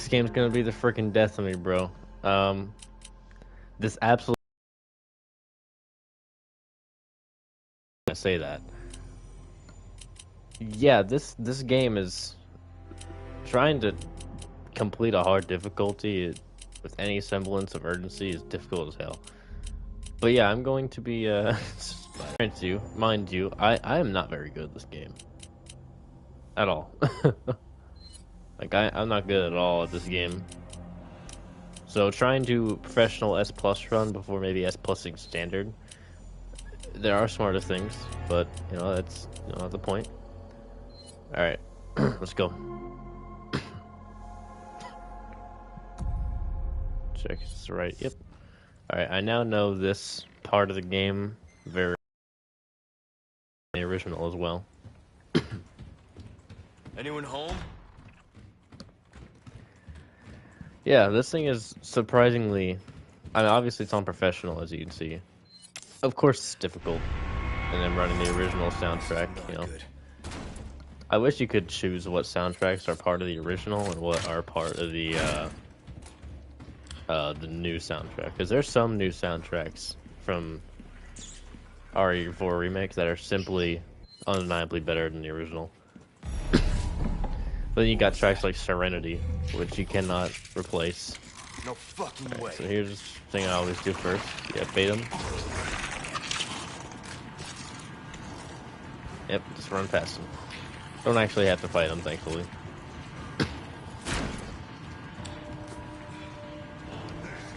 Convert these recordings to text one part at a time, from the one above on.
This game's gonna be the freaking death of me, bro. This absolutely. I say that. Yeah, this game is trying to complete a hard difficulty with any semblance of urgency is difficult as hell. But yeah, I'm going to be mind you, I am not very good at this game at all. Like I'm not good at all at this game. So trying to professional S plus run before maybe S plusing standard. There are smarter things, but you know that's not the point. All right, let's go. Check it's right. Yep. All right, I now know this part of the game very the original as well. Anyone home? Yeah, this thing is surprisingly. I mean, obviously it's on professional, as you can see. Of course, it's difficult, and then running the original soundtrack. You know, I wish you could choose what soundtracks are part of the original and what are part of the new soundtrack. Because there's some new soundtracks from RE4 Remake that are simply undeniably better than the original. But then you got tracks like Serenity, which you cannot replace. No fucking way. So here's the thing I always do first. Yeah, bait them. Yep, just run past them. Don't actually have to fight them, thankfully.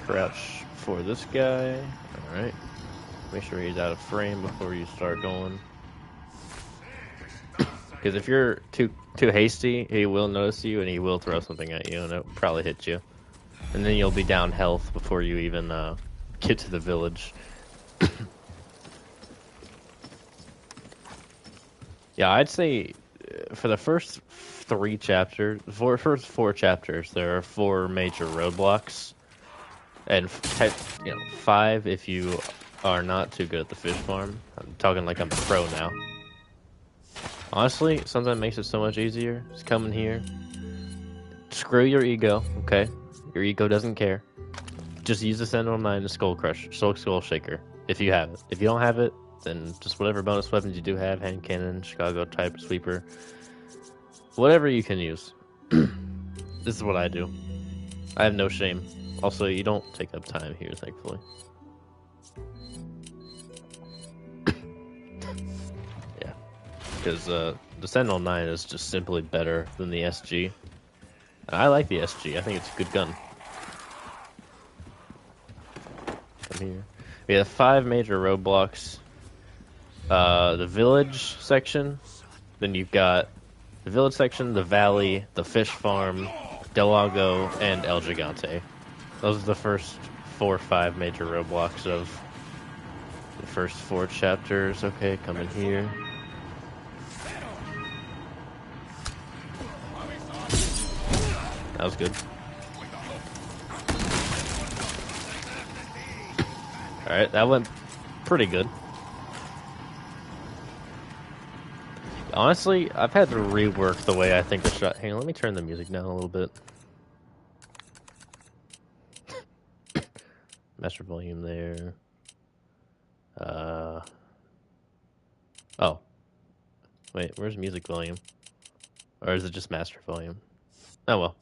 Crouch for this guy. Alright. Make sure he's out of frame before you start going. Because if you're too hasty, he will notice you and he will throw something at you and it'll probably hit you. And then you'll be down health before you even get to the village. Yeah, I'd say for the first first four chapters, there are 4 major roadblocks. And 5 if you are not too good at the fish farm. I'm talking like I'm a pro now. Honestly, something that makes it so much easier is coming here. Screw your ego, okay? Your ego doesn't care. Just use the Sentinel 9 and Skull Shaker, if you have it. If you don't have it, then just whatever bonus weapons you do have, hand cannon, Chicago type, sweeper, whatever you can use. This is what I do. I have no shame. Also, you don't take up time here, thankfully. Yeah, because the Sentinel 9 is just simply better than the SG. And I like the SG. I think it's a good gun. Come here. We have 5 major roadblocks. The village section. Then you've got the village section, the valley, the fish farm, Del Lago, and El Gigante. Those are the first 4 or 5 major roadblocks of the first 4 chapters. Okay, come in here. That was good. Alright, that went pretty good. Honestly, I've had to rework the way I think the shot. Hang on, let me turn the music down a little bit. Master volume there. Oh. Wait, where's music volume? Or is it just master volume? Oh well.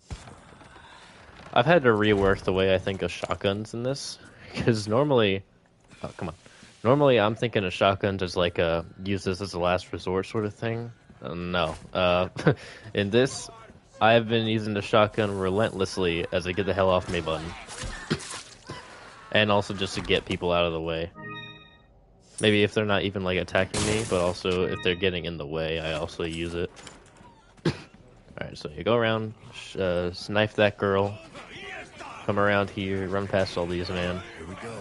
I've had to rework the way I think of shotguns in this. Because normally... Oh, come on. Normally I'm thinking of shotguns as like a use this as a last resort sort of thing. No. In this, I've been using the shotgun relentlessly as a get the hell off me button. And also just to get people out of the way. Maybe if they're not even like attacking me, but also if they're getting in the way, I also use it. Alright, so you go around, snipe that girl, come around here, run past all these, man. Here we go.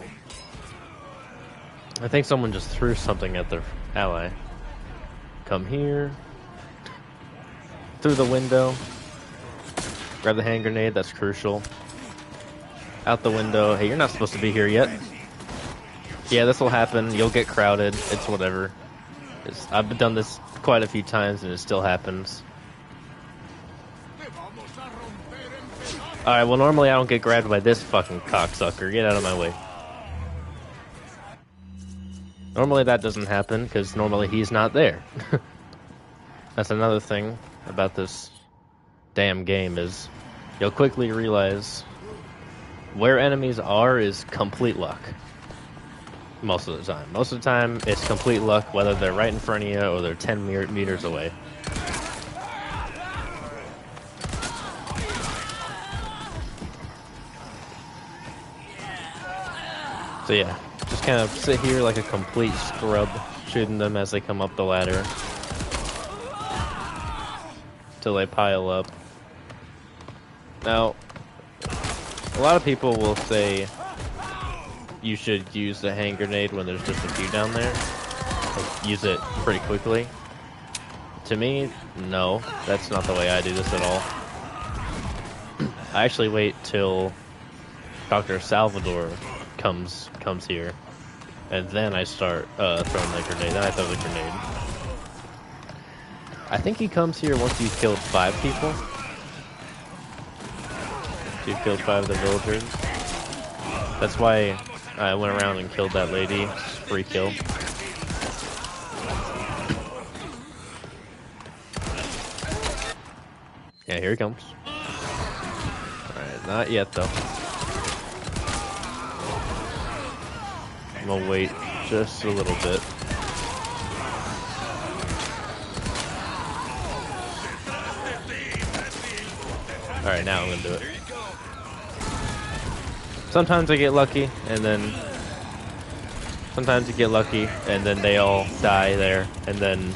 I think someone just threw something at their ally. Come here. Through the window. Grab the hand grenade, that's crucial. Out the window. Hey, you're not supposed to be here yet. Yeah, this will happen. You'll get crowded. It's whatever. I've done this quite a few times and it still happens. Alright, well normally I don't get grabbed by this fucking cocksucker. Get out of my way. Normally that doesn't happen, because normally he's not there. That's another thing about this damn game is you'll quickly realize where enemies are is complete luck. Most of the time. Most of the time, it's complete luck whether they're right in front of you or they're 10 meters away. So yeah, just kind of sit here like a complete scrub, shooting them as they come up the ladder. Till they pile up. Now, a lot of people will say you should use the hand grenade when there's just a few down there. Like, use it pretty quickly. To me, no, that's not the way I do this at all. I actually wait till Dr. Salvador comes here, and then I start throwing the grenade. Then I throw the grenade. I think he comes here once you've killed 5 people. You've killed 5 of the villagers. That's why I went around and killed that lady. Free kill. Yeah, here he comes. Alright, not yet though. I'm gonna wait just a little bit. Alright, now I'm gonna do it. Sometimes I get lucky, and then sometimes you get lucky, and then they all die there, and then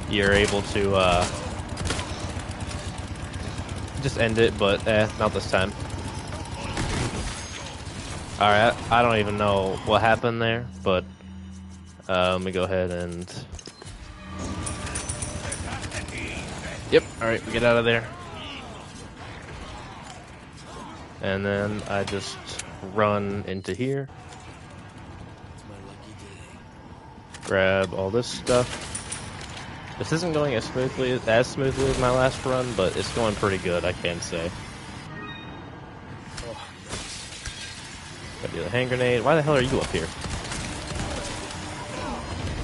you're able to just end it, but not this time. Alright, I don't even know what happened there, but let me go ahead and... Yep, alright, we get out of there. And then I just run into here. Grab all this stuff. This isn't going as smoothly as my last run, but it's going pretty good, I can say. Gotta do the hand grenade. Why the hell are you up here?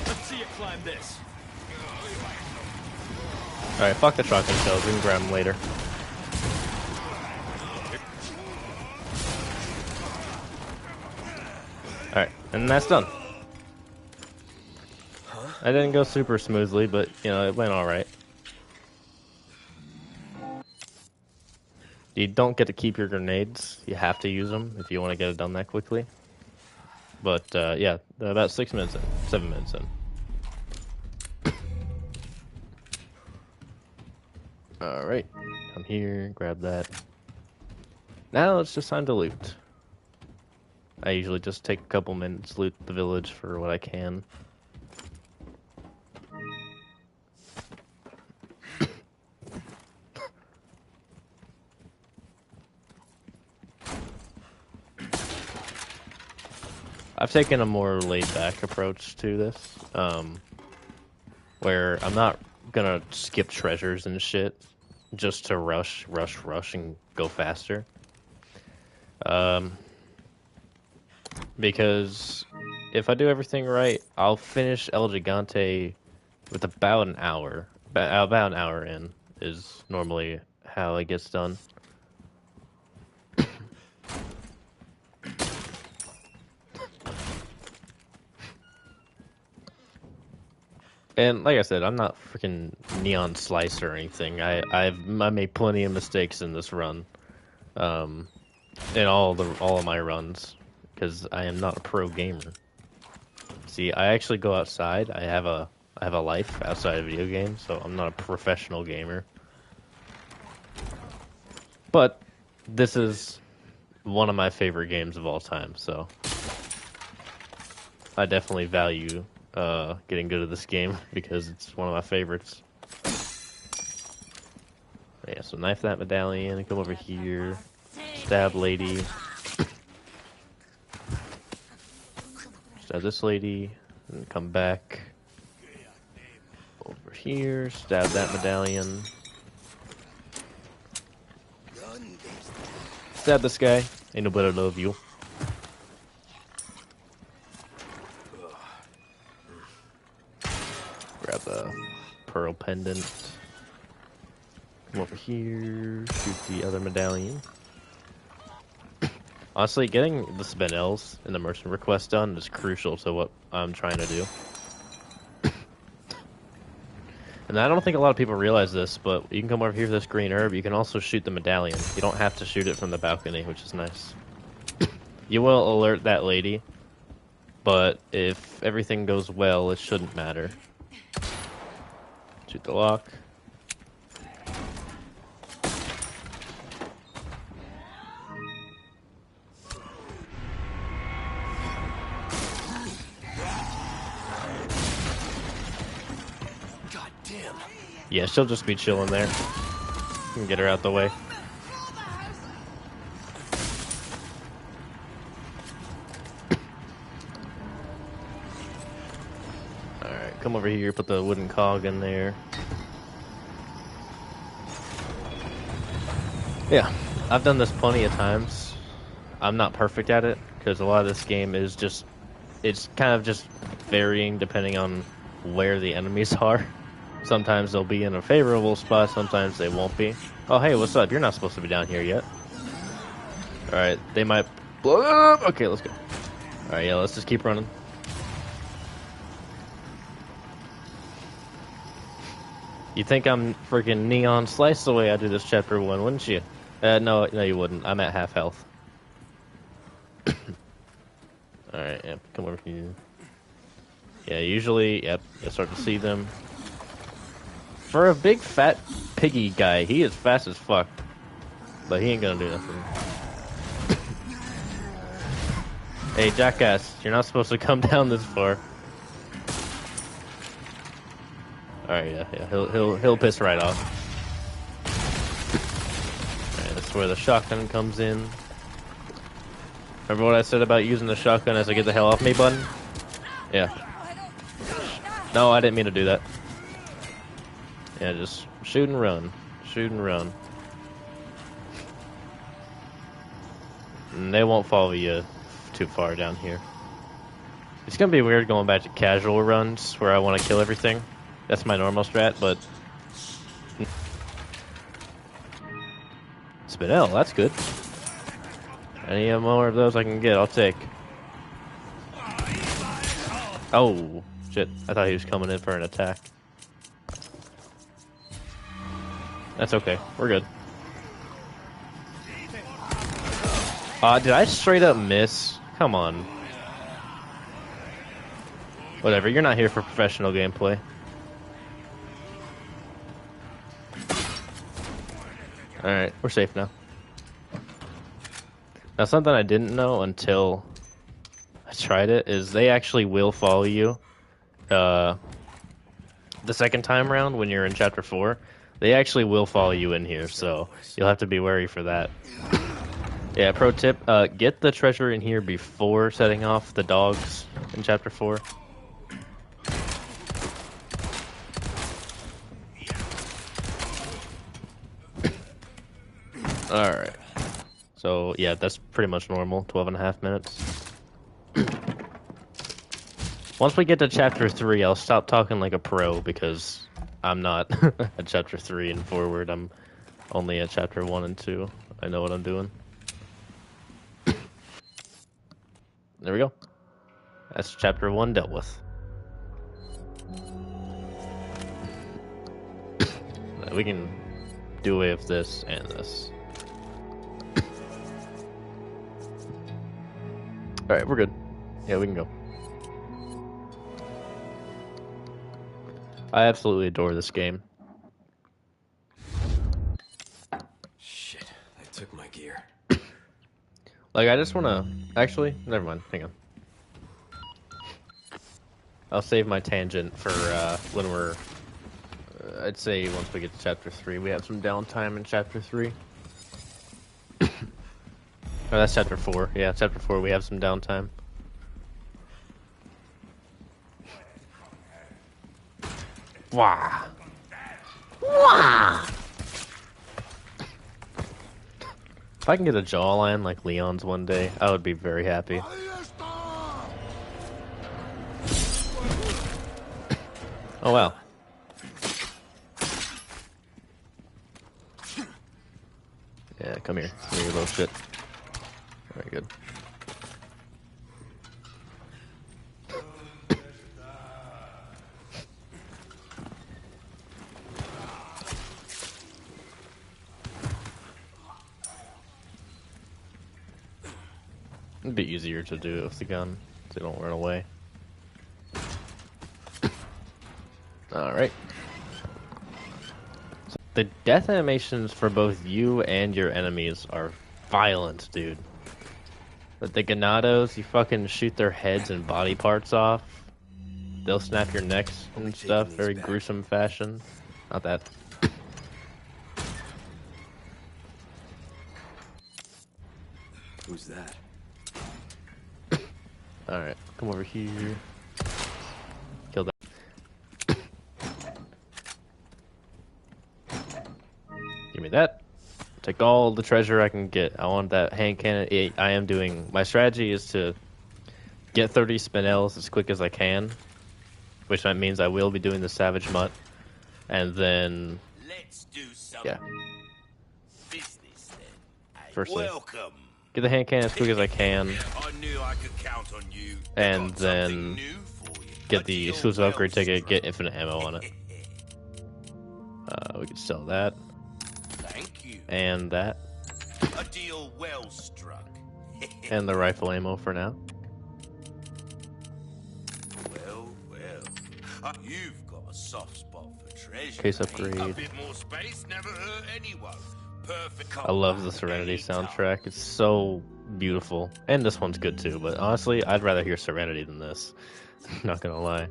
Let's see you climb this. Alright, fuck the shotgun shells. We can grab them later. Alright, and that's done. I didn't go super smoothly, but, you know, it went alright. You don't get to keep your grenades. You have to use them if you want to get it done that quickly. But, yeah, about 6 minutes in. 7 minutes in. Alright, come here, grab that. Now it's just time to loot. I usually just take a couple minutes, loot the village for what I can. I've taken a more laid-back approach to this, where I'm not gonna skip treasures and shit just to rush and go faster. Because if I do everything right, I'll finish El Gigante with about an hour. About an hour in is normally how it gets done. And like I said, I'm not freaking Neon Slice or anything. I made plenty of mistakes in this run, in all of my runs, because I am not a pro gamer. See, I actually go outside. I have a life outside of video games, so I'm not a professional gamer. But this is one of my favorite games of all time, so I definitely value getting good at this game because it's one of my favorites. Yeah, so knife that medallion, come over here, stab lady, stab this lady, and come back over here, stab that medallion. Stab this guy. Ain't nobody love you. Grab the pearl pendant. Come over here. Shoot the other medallion. Honestly, getting the spinels and the merchant request done is crucial to what I'm trying to do. And I don't think a lot of people realize this, but you can come over here to this green herb. You can also shoot the medallion. You don't have to shoot it from the balcony, which is nice. You will alert that lady, but if everything goes well, it shouldn't matter. Shoot the lock. Yeah, she'll just be chilling there. You can get her out the way. Alright, come over here, put the wooden cog in there. Yeah, I've done this plenty of times. I'm not perfect at it, because a lot of this game is just... It's kind of just varying depending on where the enemies are. Sometimes they'll be in a favorable spot, sometimes they won't be. Oh, hey, what's up? You're not supposed to be down here yet. Alright, they might blow up. Okay, let's go. Alright, yeah, let's just keep running. You'd think I'm freaking Neon Slice the way I do this chapter 1, wouldn't you? No, you wouldn't. I'm at half health. Alright, yep, come over here. Yeah, usually, yep, you'll start to see them. For a big fat piggy guy, he is fast as fuck. But he ain't gonna do nothing. Hey, jackass, you're not supposed to come down this far. Alright, yeah, he'll piss right off. Alright, that's where the shotgun comes in. Remember what I said about using the shotgun as a get the hell off me button? Yeah. No, I didn't mean to do that. Yeah, just shoot and run. Shoot and run. And they won't follow you too far down here. It's gonna be weird going back to casual runs where I want to kill everything. That's my normal strat, but... Spinel, that's good. Any more of those I can get, I'll take. Oh, shit. I thought he was coming in for an attack. That's okay. We're good. Did I straight up miss? Come on. Whatever, you're not here for professional gameplay. Alright, we're safe now. Now, something I didn't know until I tried it is they actually will follow you. The second time around when you're in Chapter 4, they actually will follow you in here, so you'll have to be wary for that. Yeah, pro tip, get the treasure in here before setting off the dogs in Chapter 4. Alright. So, yeah, that's pretty much normal, 12.5 minutes. Once we get to Chapter 3, I'll stop talking like a pro, because I'm not at Chapter 3 and forward. I'm only at Chapter 1 and 2. I know what I'm doing. There we go. That's Chapter 1 dealt with. We can do away with this and this. Alright, we're good. Yeah, we can go. I absolutely adore this game. Shit, they took my gear. Like, I just wanna... Actually, never mind. Hang on. I'll save my tangent for when we're... I'd say once we get to Chapter 3. We have some downtime in Chapter 3. Oh, that's Chapter 4. Yeah, Chapter 4, we have some downtime. Wah! Wah! If I can get a jawline like Leon's one day, I would be very happy. Oh wow. Yeah, come here. Come here, you little shit. Very good. It'd be easier to do it with the gun, so they don't run away. Alright. So the death animations for both you and your enemies are violent, dude. But the Ganados, you fucking shoot their heads and body parts off. They'll snap your necks and stuff, very gruesome fashion. Not that. Who's that? Alright, come over here. Kill that. Give me that. Take all the treasure I can get. I want that hand cannon. I am doing... My strategy is to get 30 spinels as quick as I can. Which that means I will be doing the Savage Mutt. And then... Let's do some business then. Firstly, Welcome. get the hand cannon as quick as I can. I knew I could count on you. And Got then something new for you. get A the deal exclusive well upgrade ticket, struck. get infinite ammo on it. We could sell that. Thank you. And that. A deal well struck. And the rifle ammo for now. Well. You've got a soft spot for treasure. Case eh? upgrade. A bit more space never hurt anyone. Perfect. I love the Serenity soundtrack. It's so beautiful. And this one's good too, but honestly, I'd rather hear Serenity than this. Not gonna lie.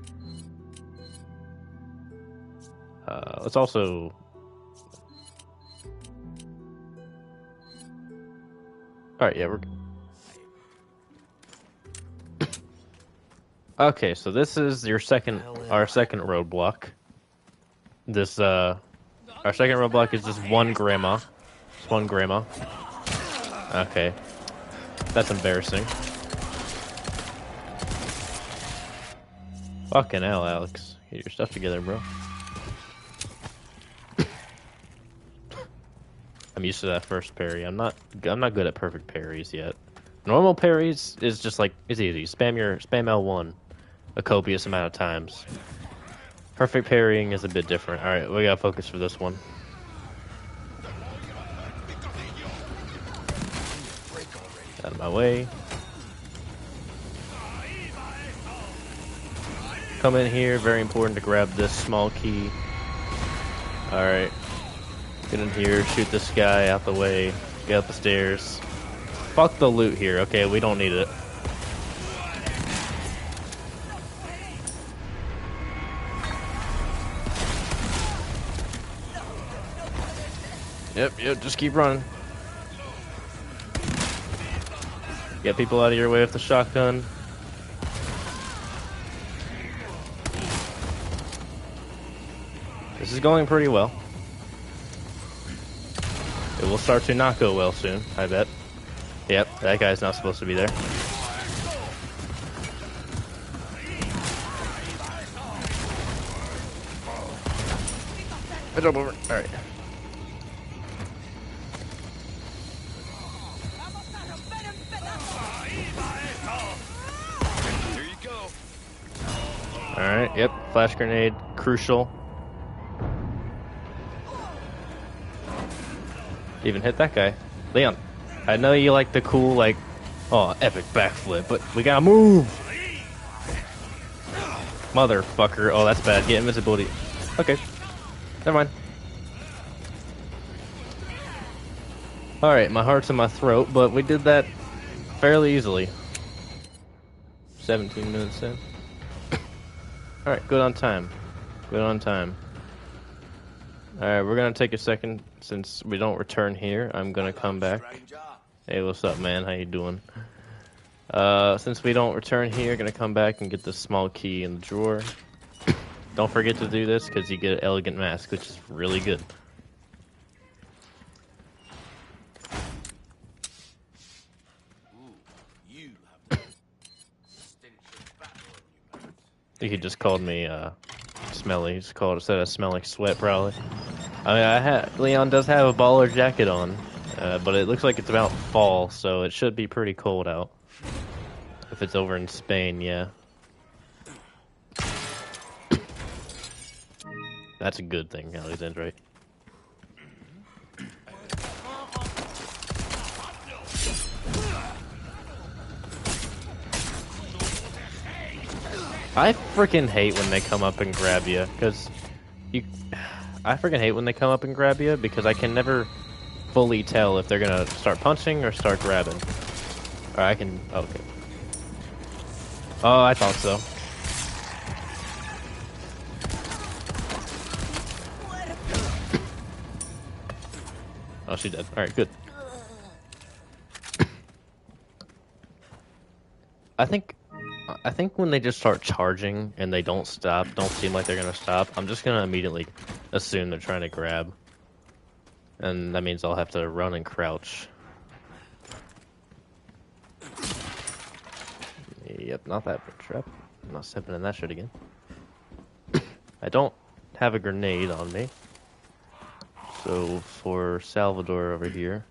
Let's also... Alright, yeah, we're... Okay, so this is our second roadblock. This, our second roadblock is just one grandma. Just one grandma. Okay. That's embarrassing. Fucking hell, Alex. Get your stuff together, bro. I'm used to that first parry. I'm not good at perfect parries yet. Normal parries is just like, it's easy. Spam L1 a copious amount of times. Perfect parrying is a bit different. Alright, we gotta focus for this one. Out of my way. Come in here, very important to grab this small key. Alright. Get in here, shoot this guy out the way, get up the stairs. Fuck the loot here, okay? We don't need it. Yep, just keep running. Get people out of your way with the shotgun. This is going pretty well. It will start to not go well soon, I bet. Yep, that guy's not supposed to be there. Jump over. Alright. Here you go. Alright, yep. Flash grenade, crucial. Even hit that guy. Leon, I know you like the cool, like, oh, epic backflip, but we gotta move! Motherfucker. Oh, that's bad. Get invisibility. Okay. Never mind. Alright, my heart's in my throat, but we did that fairly easily. 17 minutes in. Alright, good on time. Good on time. Alright, we're gonna take a second. Since we don't return here, I'm gonna come back. Hey, what's up, man? How you doing? Since we don't return here, gonna come back and get this small key in the drawer. Don't forget to do this, because you get an elegant mask, which is really good. think he just called me smelly. He's called said I smell like sweat probably. I mean, Leon does have a baller jacket on, but it looks like it's about fall, so it should be pretty cold out. If it's over in Spain, yeah. That's a good thing, Alexandre. I freaking hate when they come up and grab you, because I freaking hate when they come up and grab you, because I can never fully tell if they're gonna start punching or start grabbing. Or I can, okay. Oh, I thought so. Oh, she did. Alright, good. I think when they just start charging and they don't stop, don't seem like they're gonna stop, I'm just gonna immediately assume they're trying to grab. And that means I'll have to run and crouch. Yep, not that trap. I'm not stepping in that shit again. I don't have a grenade on me. So for Salvador over here.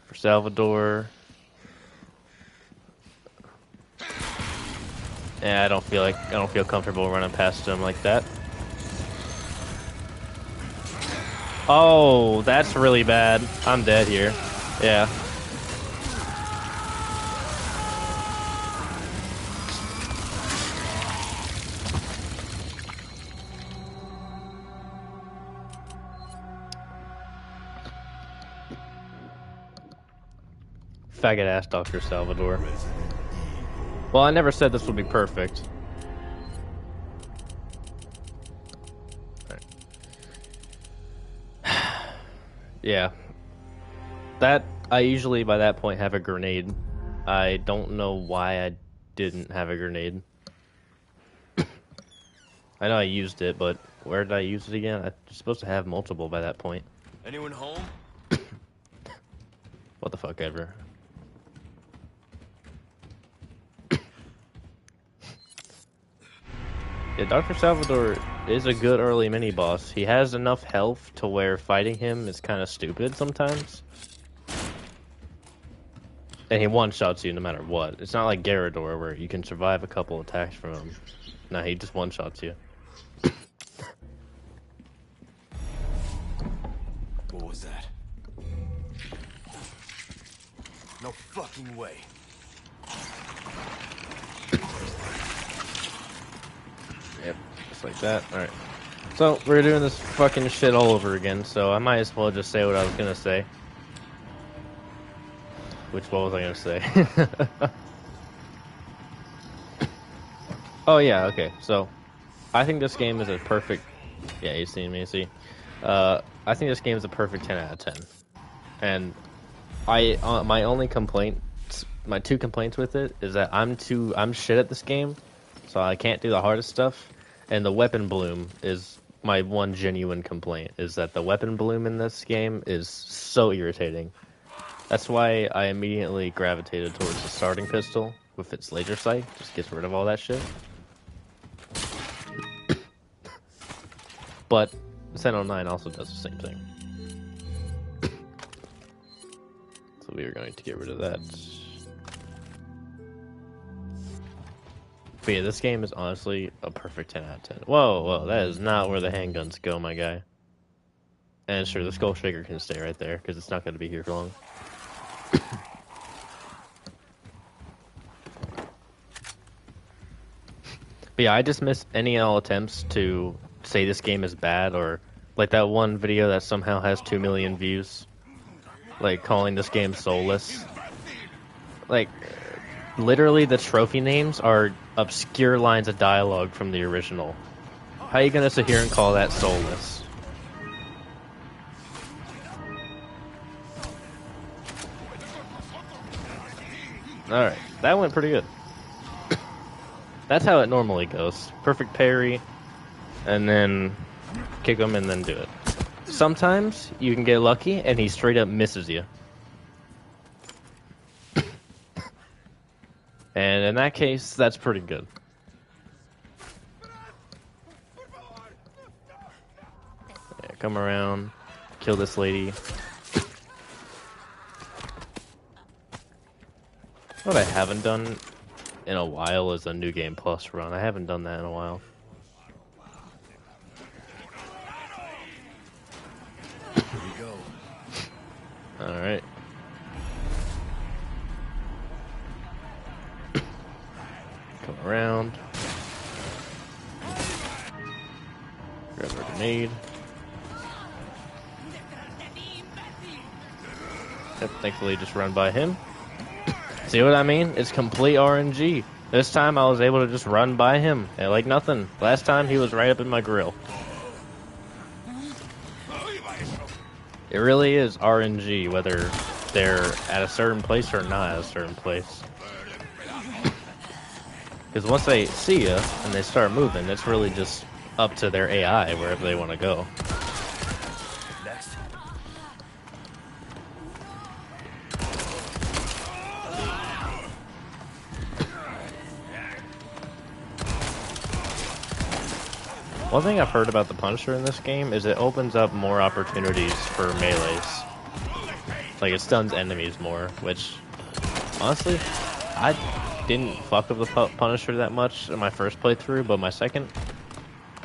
For Salvador. Yeah, I don't feel comfortable running past him like that. Oh, that's really bad. I'm dead here. Yeah. Faggot ass Dr. Salvador. Well, I never said this would be perfect. Yeah. That, I usually by that point have a grenade. I don't know why I didn't have a grenade. I know I used it, but where did I use it again? I'm supposed to have multiple by that point. Anyone home? What the fuck ever. Yeah, Dr. Salvador is a good early mini-boss. He has enough health to where fighting him is kind of stupid sometimes. And he one-shots you no matter what. It's not like Gyrodor where you can survive a couple attacks from him. No, he just one-shots you. What was that? No fucking way. Yep, just like that. Alright. So, we're doing this fucking shit all over again, so I might as well just say what I was gonna say. What was I gonna say? Oh yeah, okay. So, I think this game is a perfect... Yeah, you seen me, see? I think this game is a perfect 10 out of 10. And my only complaint, my two complaints with it is that I'm shit at this game, so I can't do the hardest stuff. And the weapon bloom is my one genuine complaint, is that the weapon bloom in this game is so irritating. That's why I immediately gravitated towards the starting pistol with its laser sight. Just gets rid of all that shit. But Sentinel 9 also does the same thing. So we are going to get rid of that. But yeah, this game is honestly a perfect 10 out of 10. Whoa, whoa, that is not where the handguns go, my guy. And sure, the Skull Shaker can stay right there, because it's not going to be here for long. But yeah, I dismiss any and all attempts to say this game is bad, or like that one video that somehow has 2 million views, like calling this game soulless. Like, literally the trophy names are obscure lines of dialogue from the original. How are you gonna sit here and call that soulless? Alright, that went pretty good. That's how it normally goes. Perfect parry, and then kick him and then do it. Sometimes you can get lucky and he straight up misses you. And in that case, that's pretty good. Yeah, come around, kill this lady. What I haven't done in a while is a New Game Plus run. I haven't done that in a while. Here we go. Alright. Come around. Grab a grenade. Yep, thankfully just run by him. See what I mean? It's complete RNG. This time I was able to just run by him. Like nothing. Last time he was right up in my grill. It really is RNG, whether they're at a certain place or not at a certain place. Because once they see you and they start moving, it's really just up to their AI wherever they want to go. Next. One thing I've heard about the Punisher in this game is it opens up more opportunities for melees. Like, it stuns enemies more, which, honestly, I didn't fuck with the Punisher that much in my first playthrough, but my second,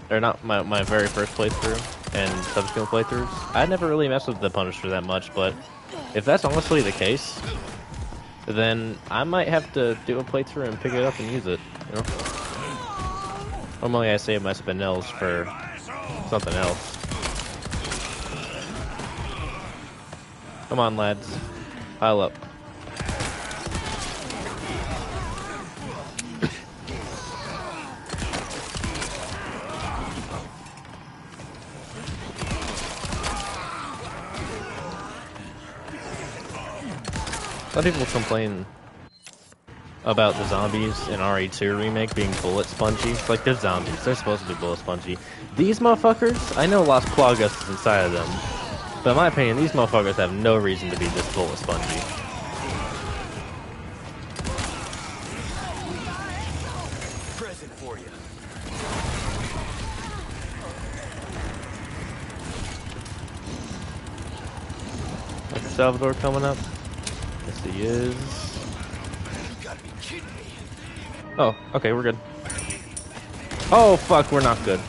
or not my very first playthrough and subsequent playthroughs, I never really messed with the Punisher that much, but if that's honestly the case, then I might have to do a playthrough and pick it up and use it, you know? Normally I save my spinels for something else. Come on, lads. Pile up. A lot of people complain about the zombies in RE2 remake being bullet spongy. Like, they're zombies. They're supposed to be bullet spongy. These motherfuckers, I know Las Plagas is inside of them, but in my opinion, these motherfuckers have no reason to be this bullet spongy. Present for you. Dr. Salvador coming up? Yes, he is. You gotta be kidding me. Oh, okay, we're good. Oh, fuck, we're not good.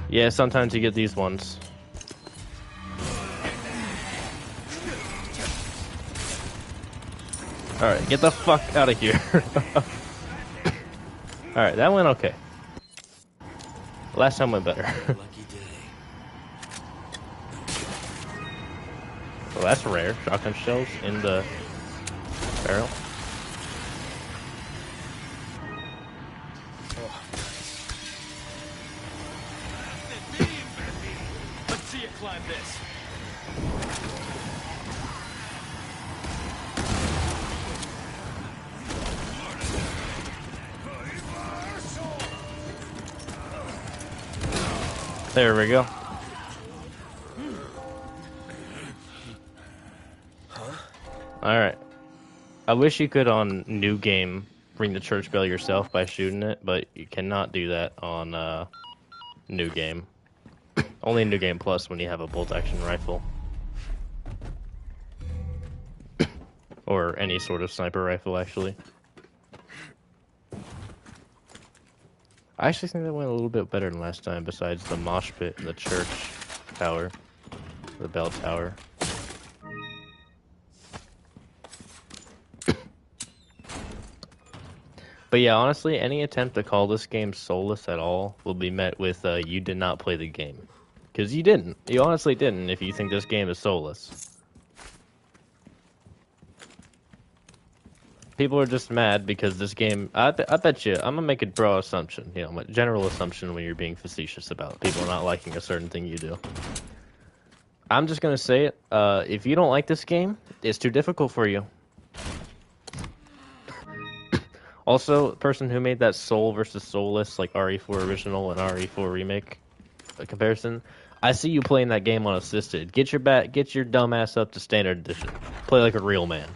Yeah, sometimes you get these ones. Alright, get the fuck out of here. Alright, that went okay. Last time went better. Lucky day. Well, that's rare. Shotgun shells in the barrel. Let's see you climb this. There we go. Alright. I wish you could on New Game ring the church bell yourself by shooting it, but you cannot do that on New Game. Only in New Game Plus when you have a bolt-action rifle. Or any sort of sniper rifle, actually. I actually think that went a little bit better than last time, besides the mosh pit and the church tower. The bell tower. But yeah, honestly, any attempt to call this game soulless at all will be met with, you did not play the game. Because you didn't. You honestly didn't if you think this game is soulless. People are just mad because this game... I bet you, I'm gonna make a broad assumption, you know, a general assumption when you're being facetious about people not liking a certain thing you do. I'm just gonna say it, if you don't like this game, it's too difficult for you. Also, the person who made that soul versus soulless, like RE4 original and RE4 remake comparison, I see you playing that game on assisted. Get your dumb ass up to standard edition. Play like a real man.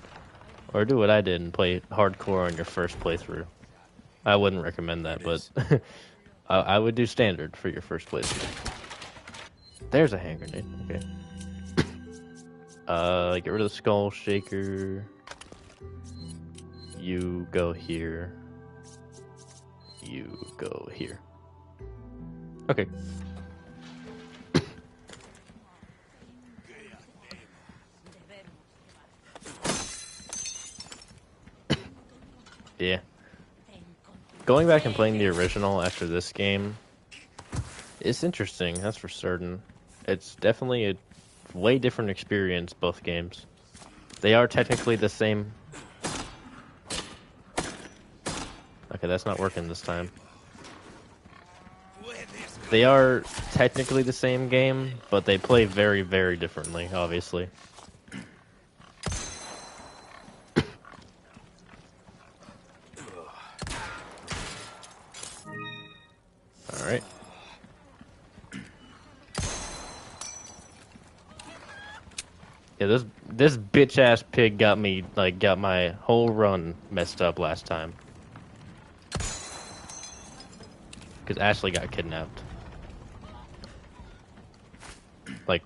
Or do what I did and play hardcore on your first playthrough. I wouldn't recommend that, but I would do standard for your first playthrough. There's a hand grenade. Okay. Get rid of the skull shaker. You go here. You go here. Okay. Yeah. Going back and playing the original after this game, it's interesting, that's for certain. It's definitely a way different experience, both games. They are technically the same. Okay, that's not working this time. They are technically the same game, but they play very, very differently, obviously. Alright. Yeah, this bitch ass pig got my whole run messed up last time. Because Ashley got kidnapped. Like,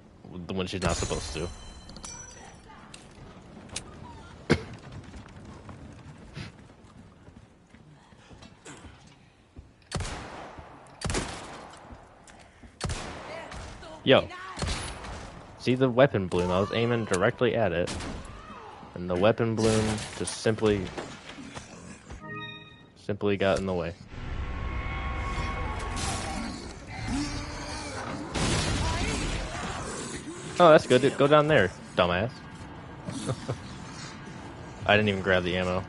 when she's not supposed to. Yo. See the weapon bloom? I was aiming directly at it. And the weapon bloom just simply got in the way. Oh, that's good. Go down there, dumbass. I didn't even grab the ammo.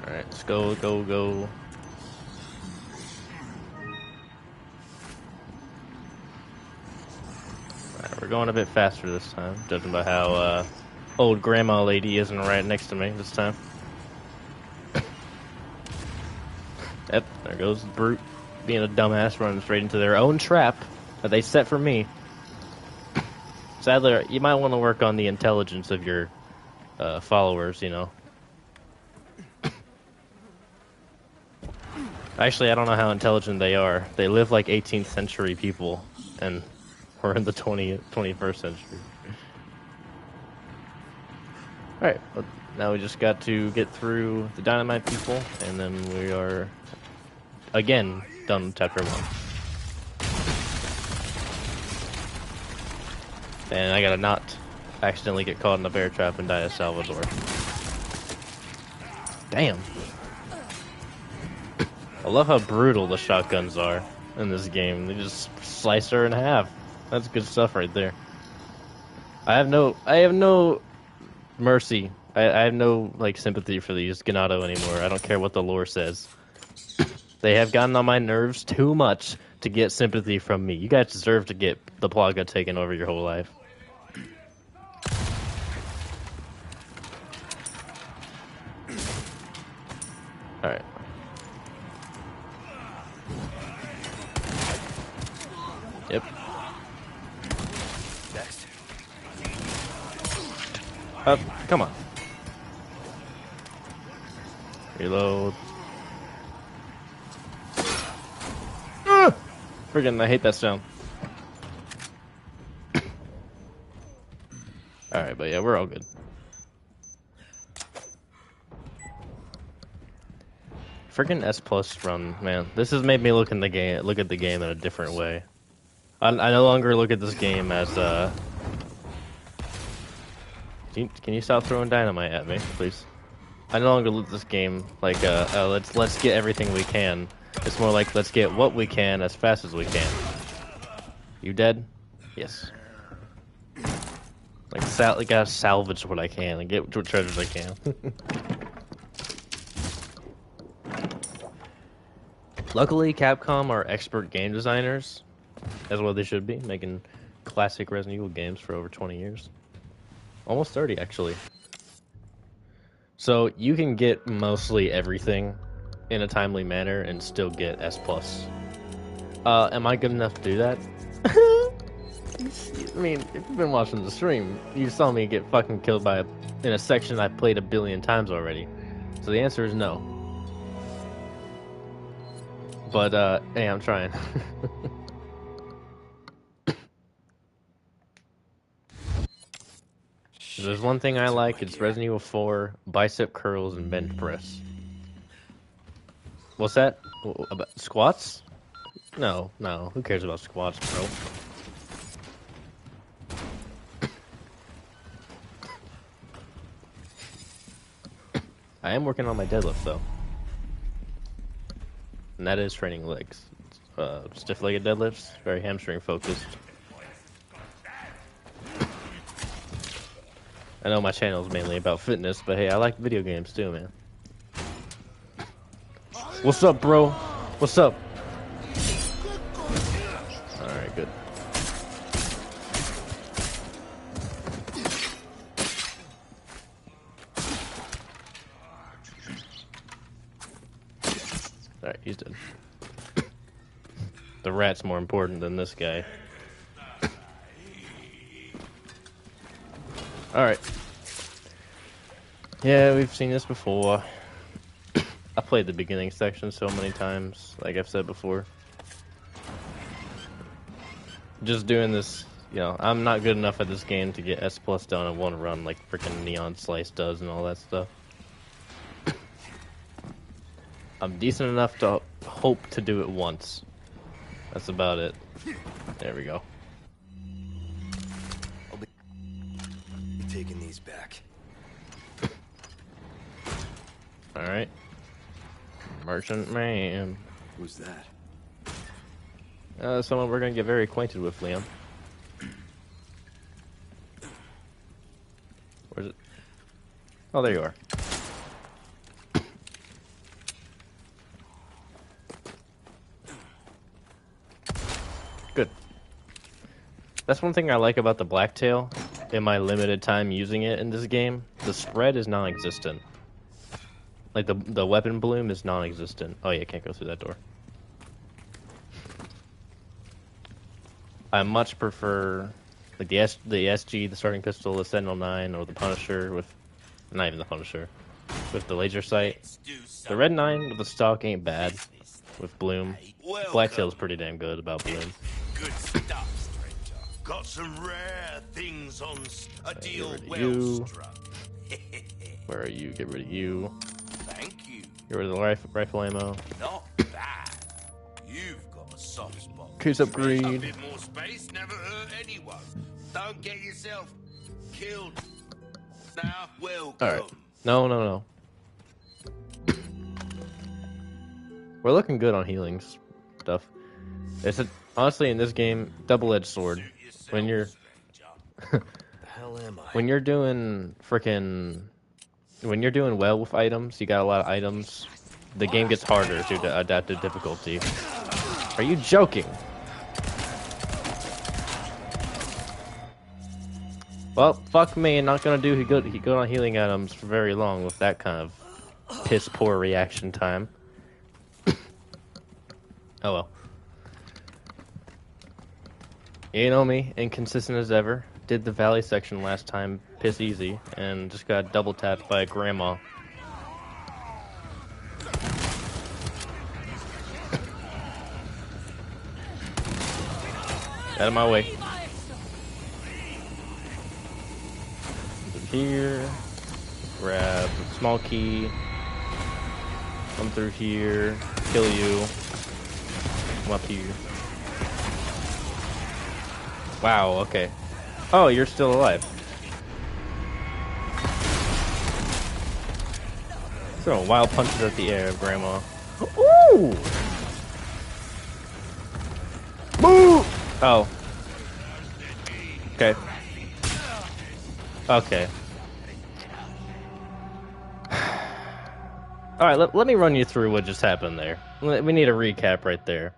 Alright, let's go. Alright, we're going a bit faster this time, judging by how old grandma lady isn't right next to me this time. Yep, there goes the brute being a dumbass, running straight into their own trap that they set for me. Sadly, you might want to work on the intelligence of your followers, you know. Actually, I don't know how intelligent they are. They live like 18th century people, and we're in the 21st century. Alright, well, now we just got to get through the dynamite people, and then we are, again, done with chapter 1. And I gotta not accidentally get caught in a bear trap and die as Salvador. Damn. I love how brutal the shotguns are in this game. They just slice her in half. That's good stuff right there. I have no mercy. I have no sympathy for these Ganado anymore. I don't care what the lore says. They have gotten on my nerves too much to get sympathy from me. You guys deserve to get the Plaga taken over your whole life. Alright. Yep. Next. Up, come on. Reload. Friggin', I hate that sound. Alright, but yeah, we're all good. Friggin' S plus run, man. This has made me look at the game in a different way. I no longer look at this game as Can you stop throwing dynamite at me, please? I no longer look at this game like let's get everything we can. It's more like let's get what we can as fast as we can. You dead? Yes. Gotta salvage what I can and get what treasures I can. Luckily, Capcom are expert game designers, as well they should be, making classic Resident Evil games for over 20 years. Almost 30, actually. So you can get mostly everything in a timely manner and still get S+. Am I good enough to do that? I mean, if you've been watching the stream, you saw me get fucking killed in a section I've played a billion times already. So the answer is no. But, hey, I'm trying. If there's one thing I like, it's Resident Evil 4, bicep curls, and bench press. What's that? About squats? No, who cares about squats, bro? I am working on my deadlift, though. And that is training legs. Stiff-legged deadlifts, very hamstring focused. I know my channel is mainly about fitness, but hey, I like video games too, man. What's up, bro? What's up? Alright, good. Alright, he's dead. The rat's more important than this guy. Alright. Yeah, we've seen this before. I played the beginning section so many times, like I've said before. Just doing this, you know, I'm not good enough at this game to get S+ done in one run like freaking Neon Slice does and all that stuff. I'm decent enough to hope to do it once. That's about it. There we go. I'll be taking these back. Alright. Merchant man. Who's that? Someone we're gonna get very acquainted with, Liam. Where's it? Oh, there you are. Good. That's one thing I like about the Blacktail in my limited time using it in this game. The spread is non-existent. Like, the weapon bloom is non-existent. Oh, yeah, can't go through that door. I much prefer, like, the SG, the starting pistol, the Sentinel 9, or the Punisher with... Not even the Punisher. With the laser sight. The Red 9 with the stock ain't bad. With bloom. Blacktail's pretty damn good about bloom. Good stuff, stranger. Got some rare things on a deal well you. struck. Where are you? Get rid of you. Thank you. Get rid of the rifle ammo. Not bad. You've got a soft spot. Case A upgrade. bit more space never hurt anyone. Don't get yourself killed. Now, welcome. Alright. No. We're looking good on healing stuff. Honestly, in this game, double-edged sword. When you're... The hell am I? When you're doing well with items, you got a lot of items, the game gets harder to adapt to difficulty. Are you joking? Well, fuck me, not gonna do good on healing items for very long with that kind of piss poor reaction time. Oh well. You know me, inconsistent as ever. Did the valley section last time, piss easy, and just got double tapped by a grandma. Out of my way. Here, grab a small key, come through here, kill you, come up here. Wow, okay. Oh, you're still alive. Throwing wild punches at the air, Grandma. Ooh! Move! Oh. Okay. Okay. Alright, let me run you through what just happened there. We need a recap right there.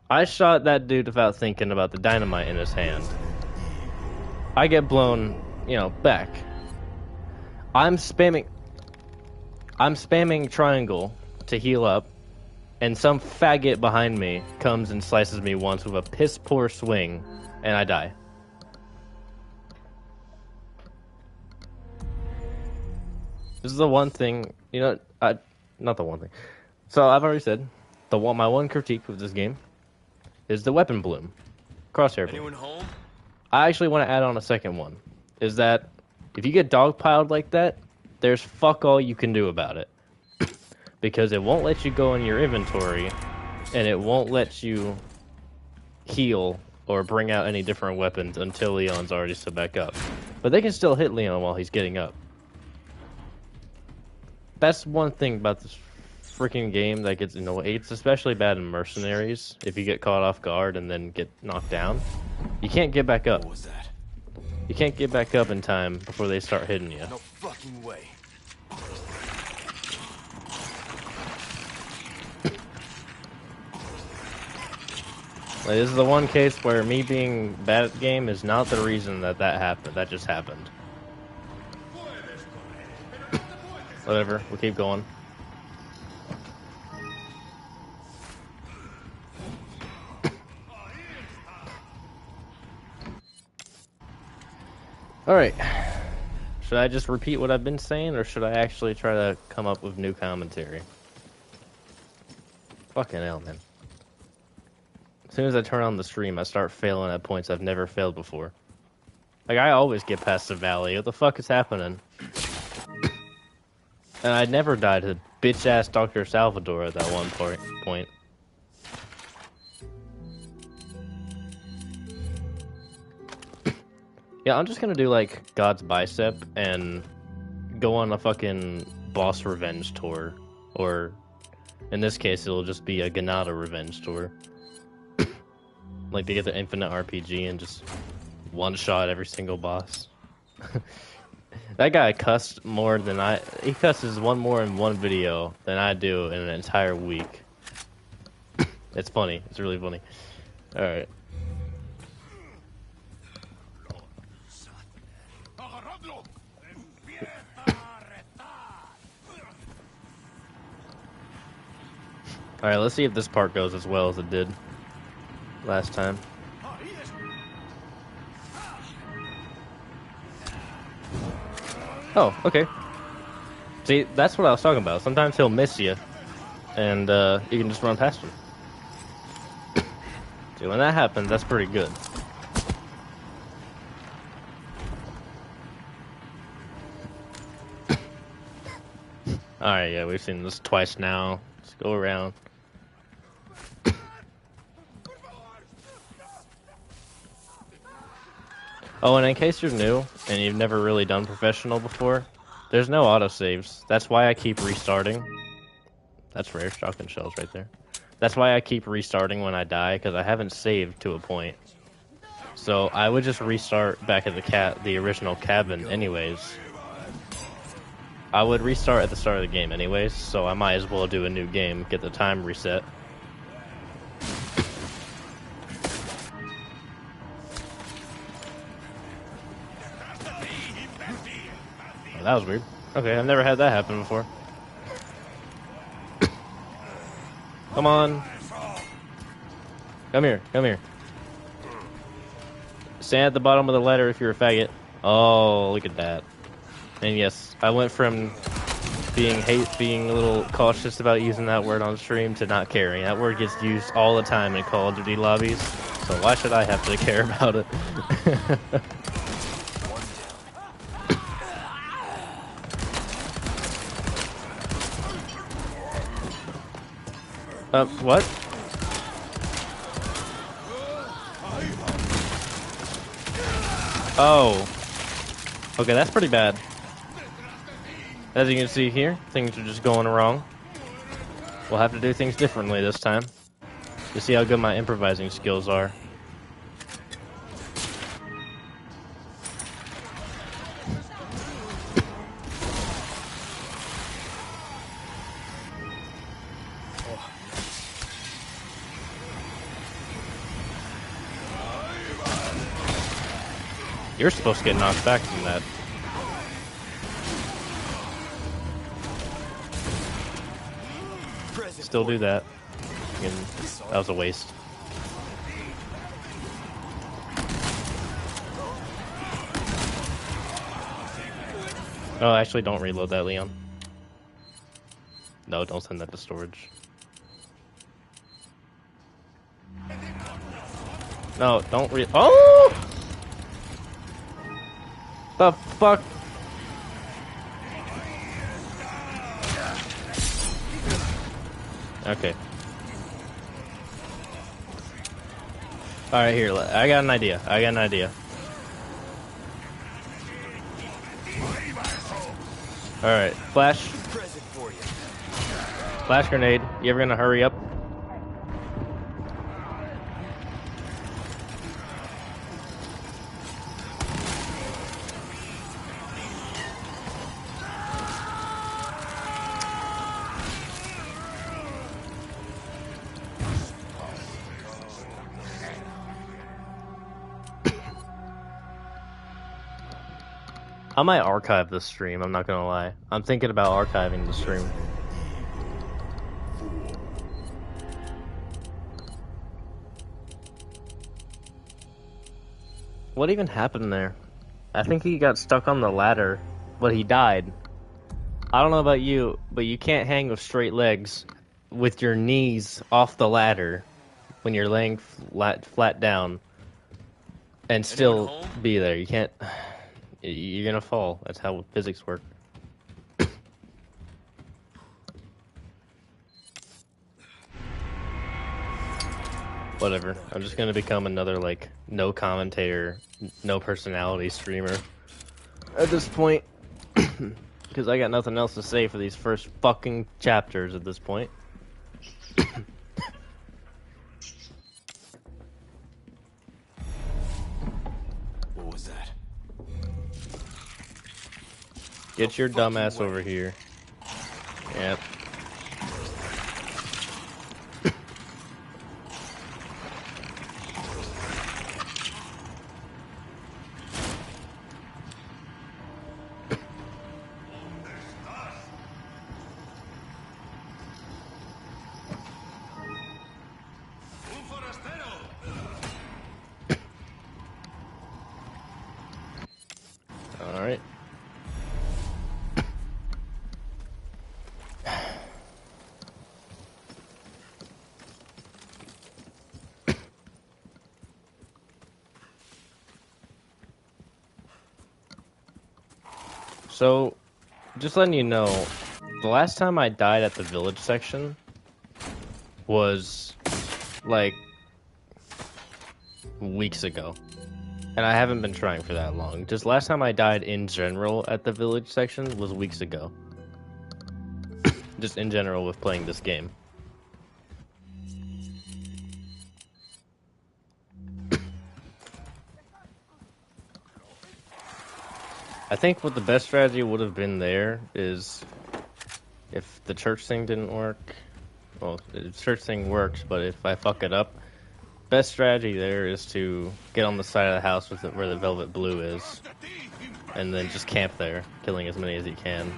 I shot that dude without thinking about the dynamite in his hand. I get blown, back. I'm spamming triangle to heal up, and some faggot behind me comes and slices me once with a piss poor swing, and I die. This is the one thing, not the one thing. So I've already said, my one critique with this game is the weapon bloom, crosshair bloom. Anyone home? I actually want to add on a second one, is that if you get dogpiled like that, there's fuck all you can do about it. Because it won't let you go in your inventory, and it won't let you heal or bring out any different weapons until Leon's already set back up. But they can still hit Leon while he's getting up. That's one thing about this freaking game that gets annoying. It's especially bad in Mercenaries. If you get caught off guard and then get knocked down, you can't get back up. What was that? You can't get back up in time before they start hitting you. No fucking way. Like, this is the one case where me being bad at the game is not the reason that happened. That just happened. Whatever, we'll keep going. Alright. Should I just repeat what I've been saying, or should I actually try to come up with new commentary? Fucking hell, man. As soon as I turn on the stream, I start failing at points I've never failed before. Like, I always get past the valley. What the fuck is happening? And I never died to bitch-ass Dr. Salvador at that one point. Yeah, I'm just gonna do, like, God's Bicep and go on a fucking boss revenge tour. Or, in this case, it'll just be a Ganada revenge tour. Like, to get the infinite RPG and just one-shot every single boss. That guy cussed more than he cusses one more in one video than I do in an entire week. It's funny. It's really funny. Alright. Alright, let's see if this part goes as well as it did last time. Oh, okay. See, that's what I was talking about. Sometimes he'll miss you, and you can just run past him. See, when that happens, that's pretty good. Alright, yeah, we've seen this twice now. Let's go around. Oh, and in case you're new, and you've never really done professional before, there's no autosaves. That's why I keep restarting. That's rare, shotgun shells right there. That's why I keep restarting when I die, because I haven't saved to a point. So I would just restart back at the original cabin anyways. I would restart at the start of the game anyways, so I might as well do a new game, get the time reset. Oh, that was weird. Okay, I've never had that happen before. Come on. Come here, come here. Stand at the bottom of the ladder if you're a faggot. Oh, look at that. And yes, I went from being a little cautious about using that word on stream to not caring. That word gets used all the time in Call of Duty lobbies, so why should I have to care about it? What? Oh. Okay, that's pretty bad. As you can see here, things are just going wrong. We'll have to do things differently this time. To see how good my improvising skills are. You're supposed to get knocked back from that. Still do that. And that was a waste. Oh, actually, don't reload that, Leon. No, don't send that to storage. No, don't Oh! The fuck? Okay. Alright, here, I got an idea. Alright, flash. Flash grenade. You ever gonna hurry up? I might archive this stream, I'm not gonna lie. I'm thinking about archiving the stream. What even happened there? I think he got stuck on the ladder, but he died. I don't know about you, but you can't hang with straight legs with your knees off the ladder when you're laying flat down and still be there. You can't... You're gonna fall. That's how physics work. Whatever. I'm just gonna become another, like, no commentator, no personality streamer at this point. Because I got nothing else to say for these first fucking chapters at this point. What was that? Get your dumbass over here. Yep. All right. So, just letting you know, the last time I died at the village section was, like, weeks ago. And I haven't been trying for that long. Just last time I died in general at the village section was weeks ago. Just in general with playing this game. I think what the best strategy would have been there is if the church thing didn't work. Well, the church thing works, but if I fuck it up, best strategy there is to get on the side of the house with where the velvet blue is, and then just camp there, killing as many as you can.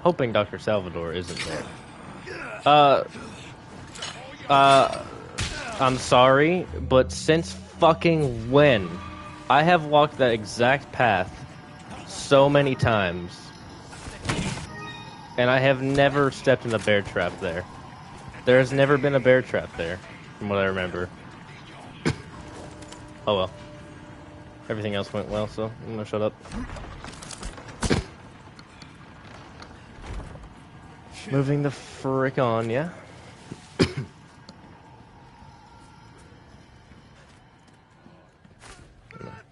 Hoping Dr. Salvador isn't there. I'm sorry, but since fucking when? I have walked that exact path so many times, and I have never stepped in a bear trap there. There has never been a bear trap there, from what I remember. Oh well. Everything else went well, so I'm gonna shut up. Moving the frick on, yeah?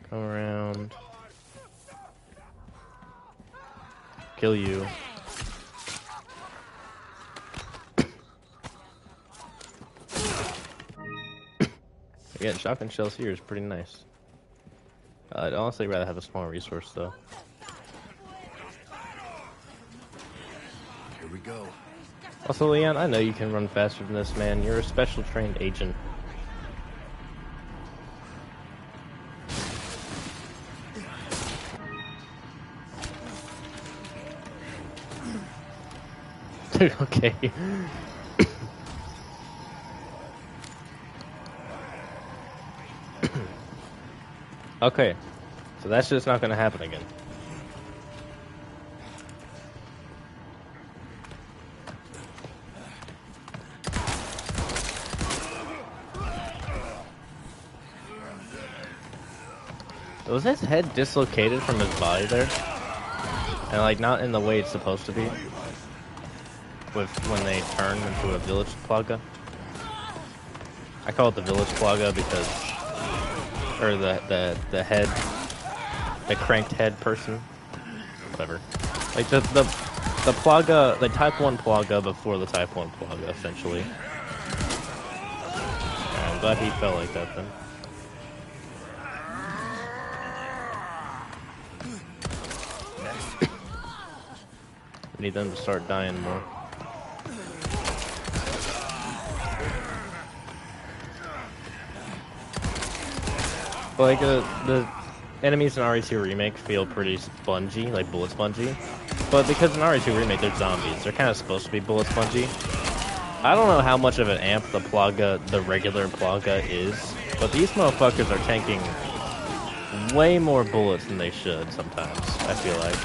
Come around. Kill you. Again, shotgun shells here is pretty nice. I'd honestly rather have a small resource, though. Here we go. Also, Leon, I know you can run faster than this, man. You're a special trained agent. Okay. Okay. So that's just not gonna happen again. Was his head dislocated from his body there? And like not in the way it's supposed to be? With when they turn into a village plaga? I call it the village plaga because or the head, the cranked head person. Whatever. Like the plaga, the type 1 plaga before the type 1 plaga, essentially. I'm glad he felt like that then. We need them to start dying more. Like the enemies in RE2 Remake feel pretty spongy, like bullet spongy. But because in RE2 Remake they're zombies, they're kind of supposed to be bullet spongy. I don't know how much of an amp the plaga, the regular plaga is, but these motherfuckers are tanking way more bullets than they should sometimes, I feel like.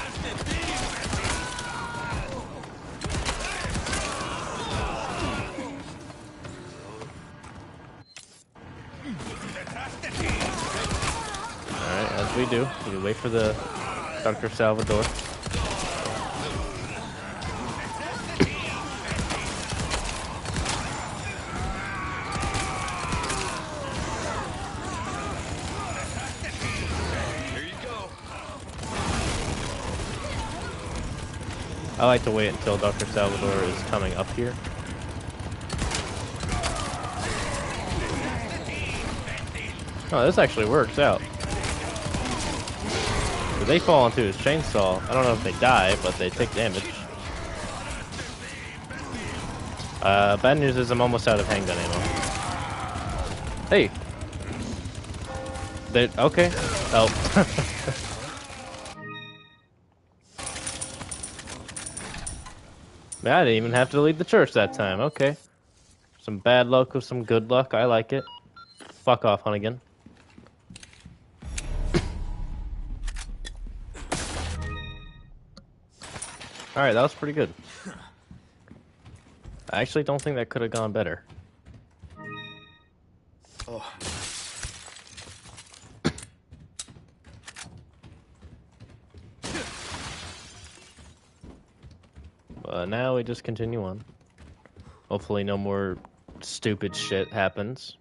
Alright, as we do, we wait for the Dr. Salvador. I like to wait until Dr. Salvador is coming up here. Oh, this actually works out. If they fall into his chainsaw, I don't know if they die, but they take damage. Bad news is I'm almost out of handgun ammo. Hey! Okay. Oh. Man, I didn't even have to leave the church that time. Okay. Some bad luck with some good luck. I like it. Fuck off, Hunnigan. Alright, that was pretty good. I actually don't think that could have gone better. Oh. Now we just continue on. Hopefully no more stupid shit happens.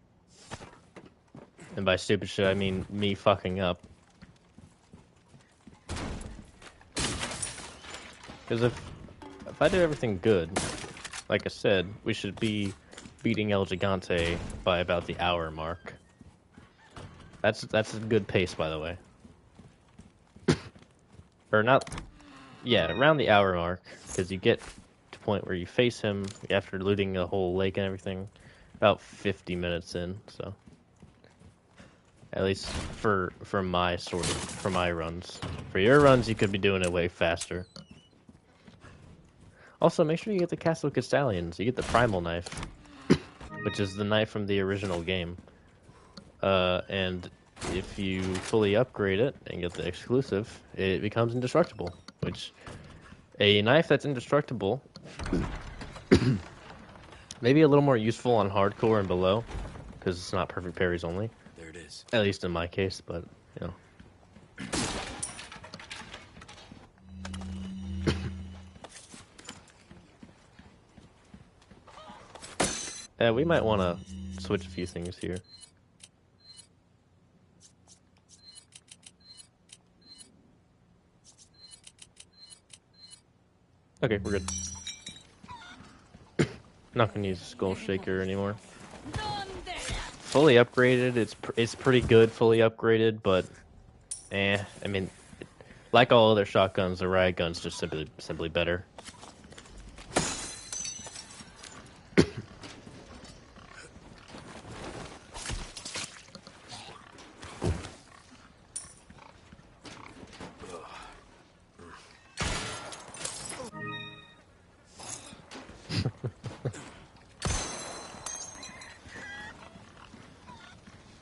And by stupid shit, I mean me fucking up. Because if I do everything good, like I said, we should be beating El Gigante by about the hour mark. That's a good pace, by the way. Or not... Yeah, around the hour mark, because you get to a point where you face him after looting the whole lake and everything, about 50 minutes in, so... At least for my for my runs. For your runs, you could be doing it way faster. Also, make sure you get the Castle Castellians. You get the Primal Knife, which is the knife from the original game. And if you fully upgrade it and get the exclusive, it becomes indestructible. Which, a knife that's indestructible, maybe a little more useful on hardcore and below, because it's not perfect parries only. There it is. At least in my case, but, you know. Yeah, we might want to switch a few things here. Okay, we're good. Not gonna use Skull Shaker anymore. Fully upgraded, it's pretty good fully upgraded, but I mean, like all other shotguns, the riot gun's just simply better.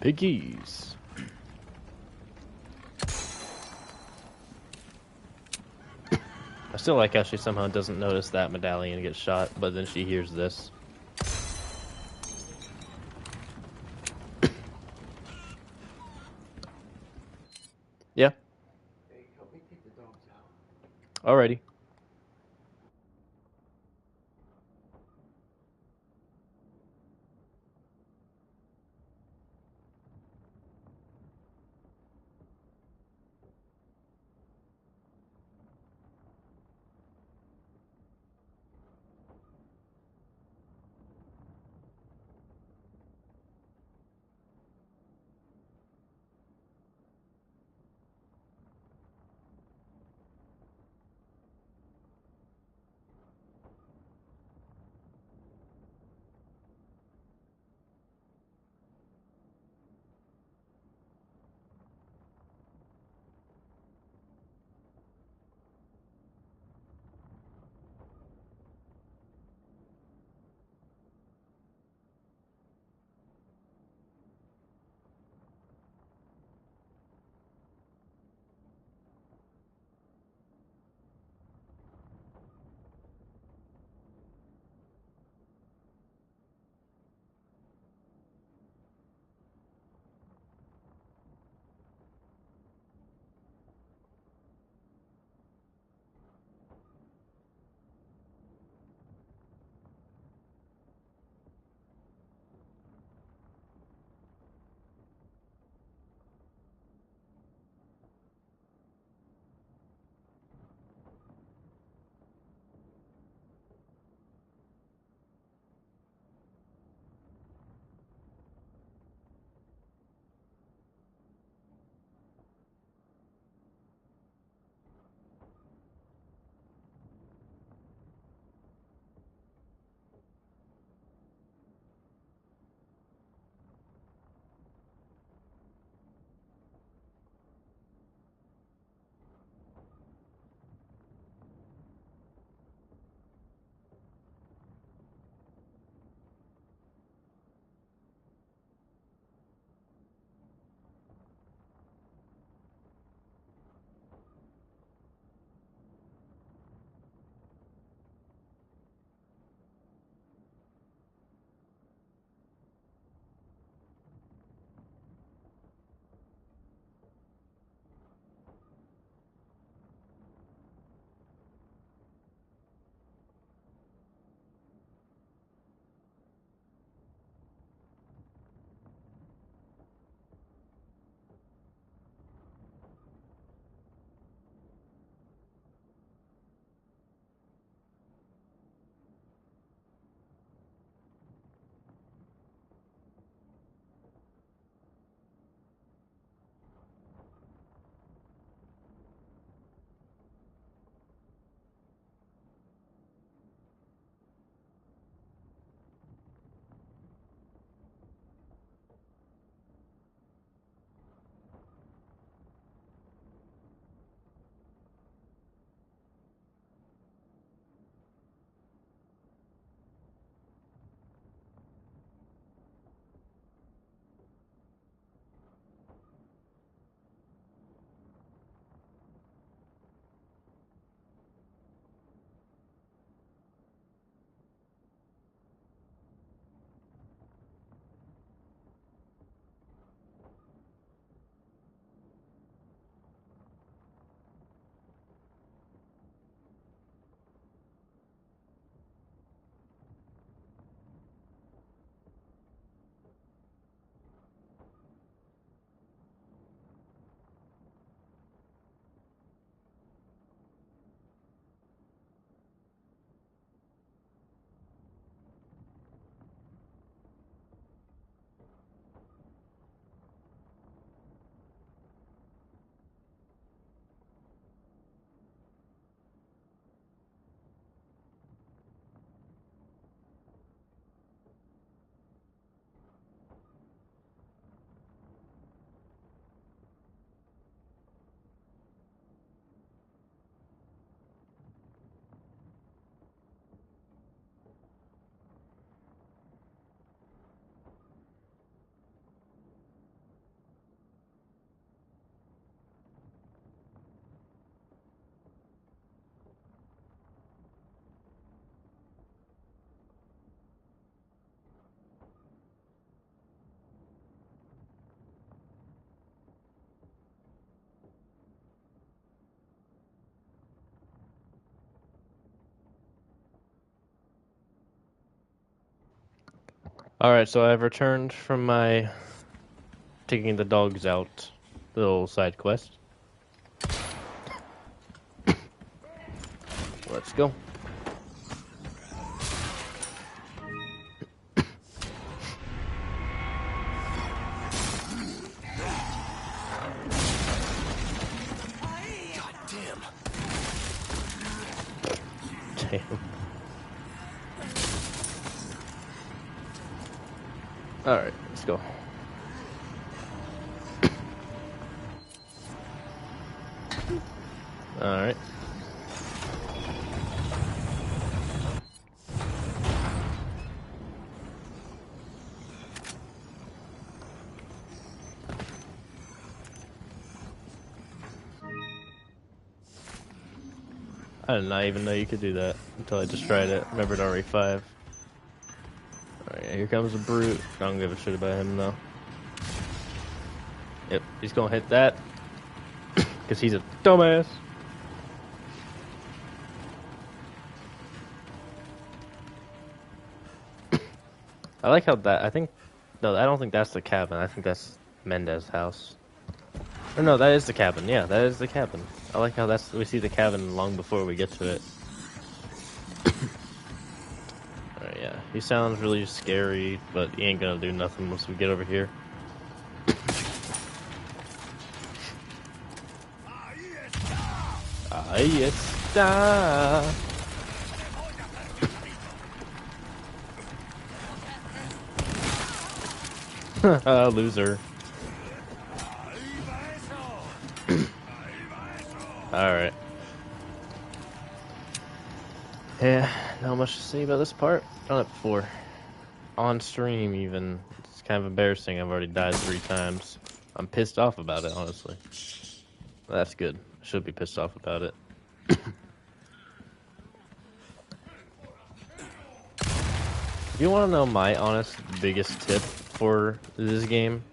Piggies. I still like how she somehow doesn't notice that medallion gets shot, but then she hears this. Yeah. Hey, help me take the dogs out. Alrighty. Alright, so I've returned from my taking the dogs out little side quest. Let's go. God damn. Damn. Alright, let's go. Alright. I did not even know you could do that until I just tried it. Remembered RE5. Alright, here comes a brute. I don't give a shit about him though. Yep, he's gonna hit that. Because he's a dumbass. I like how that, I think, no, I don't think that's the cabin. I think that's Mendez's house. Or no, that is the cabin. Yeah, that is the cabin. I like how we see the cabin long before we get to it. Alright, yeah. He sounds really scary, but he ain't gonna do nothing once we get over here. Ahí está. Loser. Alright. Yeah, not much to say about this part. Done it before. On stream, even. It's kind of embarrassing. I've already died 3 times. I'm pissed off about it, honestly. That's good. I should be pissed off about it. If you want to know my honest biggest tip for this game,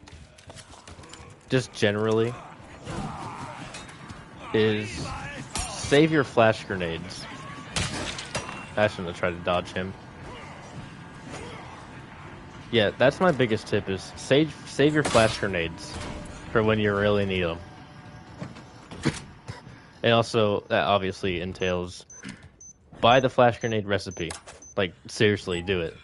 just generally, is save your flash grenades. I shouldn't have tried to dodge him. Yeah, that's my biggest tip, is save your flash grenades for when you really need them. And also, that obviously entails, buy the flash grenade recipe. Like, seriously, do it.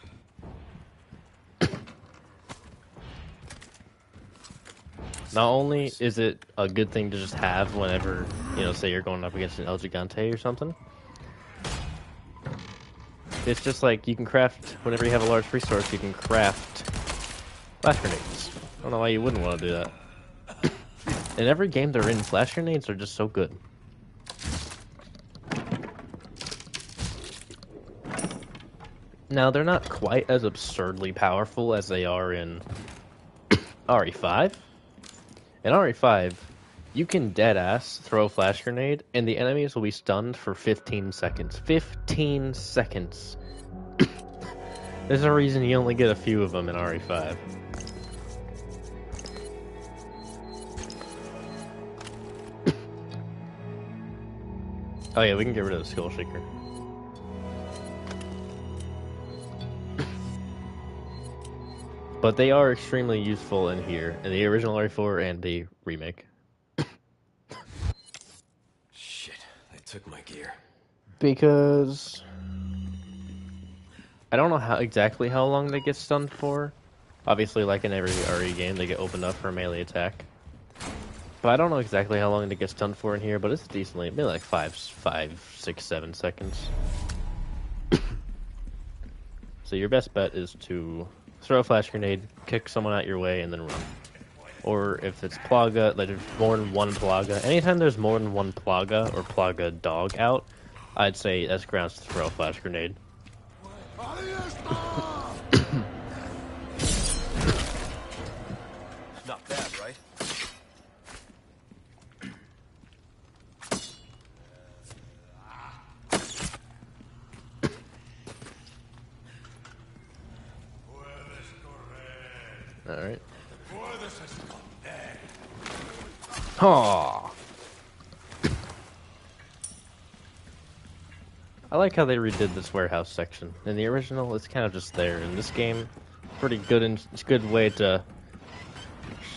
Not only is it a good thing to just have whenever, you know, say you're going up against an El Gigante or something. It's just like, you can craft, whenever you have a large resource, you can craft flash grenades. I don't know why you wouldn't want to do that. In every game they're in, flash grenades are just so good. Now, they're not quite as absurdly powerful as they are in RE5. In RE5, you can deadass throw a flash grenade, and the enemies will be stunned for 15 seconds. 15 seconds! There's a reason you only get a few of them in RE5. Oh yeah, we can get rid of the Skull Shaker. But they are extremely useful in here, in the original RE4 and the remake. Shit, they took my gear. Because I don't know exactly how long they get stunned for. Obviously, like in every RE game, they get opened up for a melee attack. But I don't know exactly how long they get stunned for in here, but it's decently, maybe like 5, 6, 7 seconds. So your best bet is to throw a flash grenade, kick someone out your way, and then run. Or if it's Plaga, like there's more than one Plaga. Anytime there's more than one Plaga or Plaga dog out, I'd say that's grounds to throw a flash grenade. Not bad, right? Alright. Aww. I like how they redid this warehouse section. In the original, it's kind of just there. In this game, pretty good and it's a good way to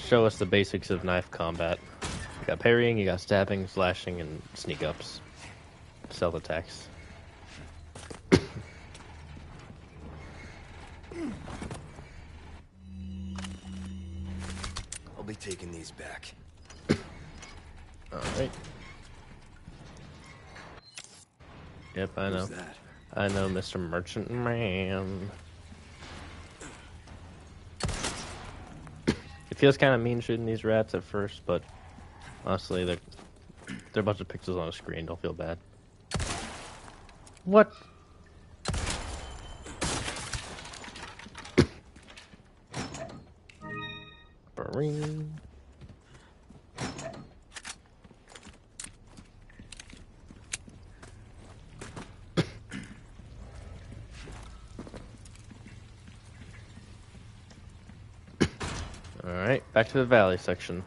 show us the basics of knife combat. You got parrying, you got stabbing, slashing, and sneak ups. Stealth attacks. I'll be taking these back. Alright. Yep, I know. Who's that? I know, Mr. Merchant Man. It feels kind of mean shooting these rats at first, but honestly, they're a bunch of pixels on a screen. Don't feel bad. What? Bring. Alright, back to the valley section.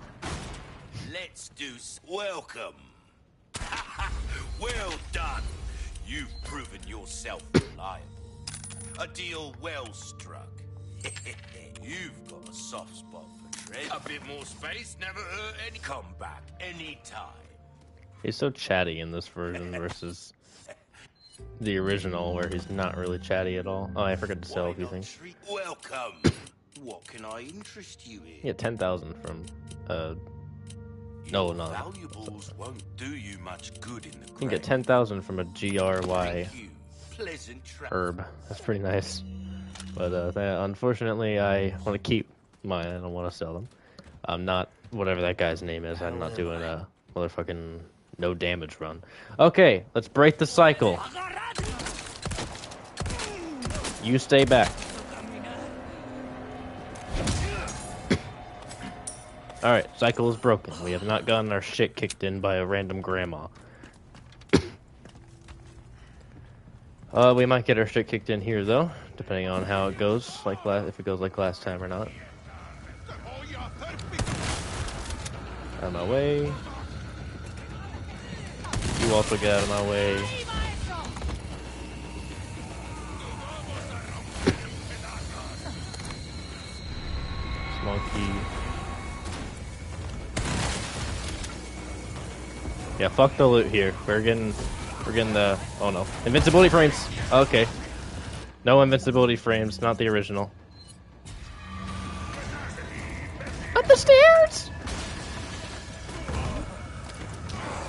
Let's do welcome. Well done. You've proven yourself reliable. A deal well struck. You've got a soft spot for treasure. A bit more space never hurt any. Come back anytime. He's so chatty in this version versus the original, where he's not really chatty at all. Oh, I forgot to sell a few things. Welcome. What can I interest you in? Yeah, 10,000 from no. Valuables won't do you much good in the You can get 10,000 from a GRY Thank you. Pleasant herb. That's pretty nice. But unfortunately, I want to keep mine. I don't want to sell them. I'm not whatever that guy's name is. I'm not doing a motherfucking no damage run. Okay, let's break the cycle. You stay back. Alright, cycle is broken. We have not gotten our shit kicked in by a random grandma. We might get our shit kicked in here, though, depending on how it goes, like if it goes like last time or not. Out of my way. You also get out of my way. Monkey. Yeah, fuck the loot here. We're getting the, oh no, invincibility frames. Okay, no invincibility frames, not the original. Up the stairs.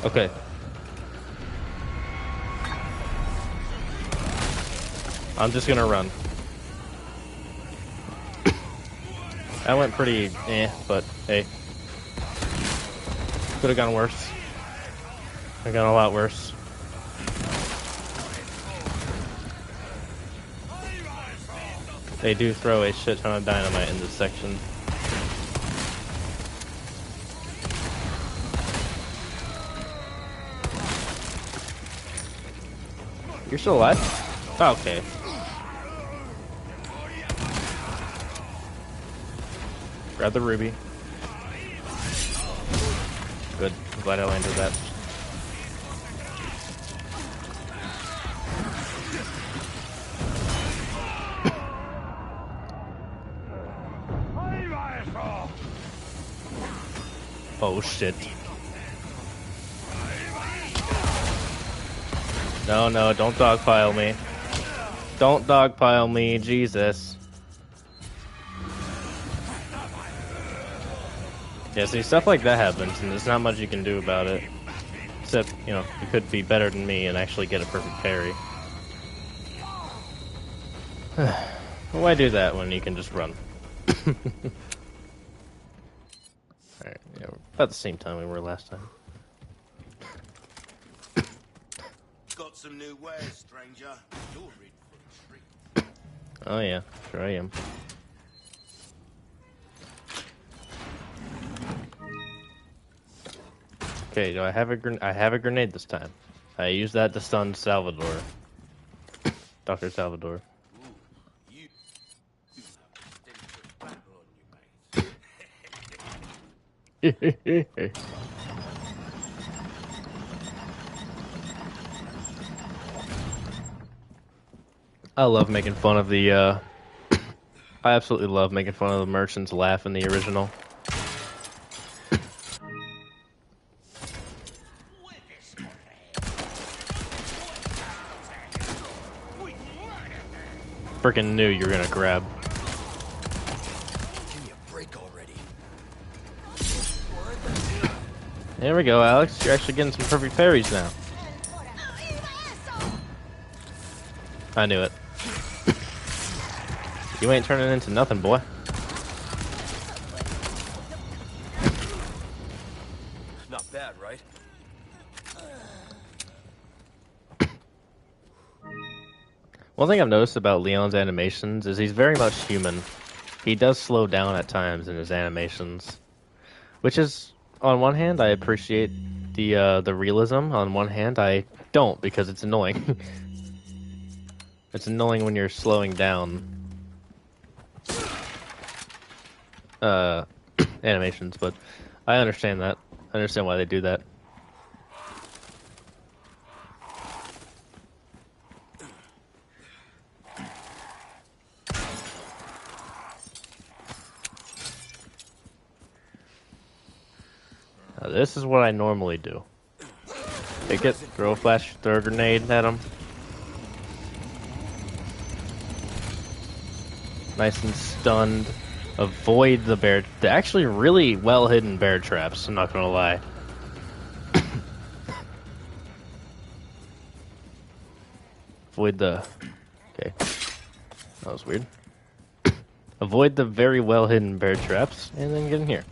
Okay. I'm just gonna run. That went pretty but hey. Could have gone worse. Could have gone a lot worse. They do throw a shit ton of dynamite in this section. You're still alive? Oh, okay. Grab the ruby. Good. I'm glad I landed that. Oh shit. No, no, don't dogpile me. Don't dogpile me, Jesus. Yeah, see, stuff like that happens, and there's not much you can do about it. Except, you know, you could be better than me and actually get a perfect parry. Why do that when you can just run? Alright, yeah, we're about the same time we were last time. Got some new wares, stranger. You're in for a treat. Oh yeah, sure I am. Okay, do I have I have a grenade this time. I use that to stun Salvador. Dr. Salvador. Ooh, you have a battle on you, mate. I love making fun of the I absolutely love making fun of the merchants laugh in the original. Freaking knew you were gonna grab. Give me a break already. There we go, Alex. You're actually getting some perfect parries now. I knew it. You ain't turning into nothing, boy. Not bad, right? One thing I've noticed about Leon's animations is he's very much human. He does slow down at times in his animations, which is, on one hand, I appreciate the realism. On one hand, I don't because it's annoying. It's annoying when you're slowing down animations, but I understand that. I understand why they do that. Now, this is what I normally do. Take it, throw a flash, throw a grenade at him. Nice and stunned. Avoid the bear. They're actually really well hidden bear traps, I'm not gonna lie. Avoid the... Okay. That was weird. Avoid the very well hidden bear traps, and then get in here.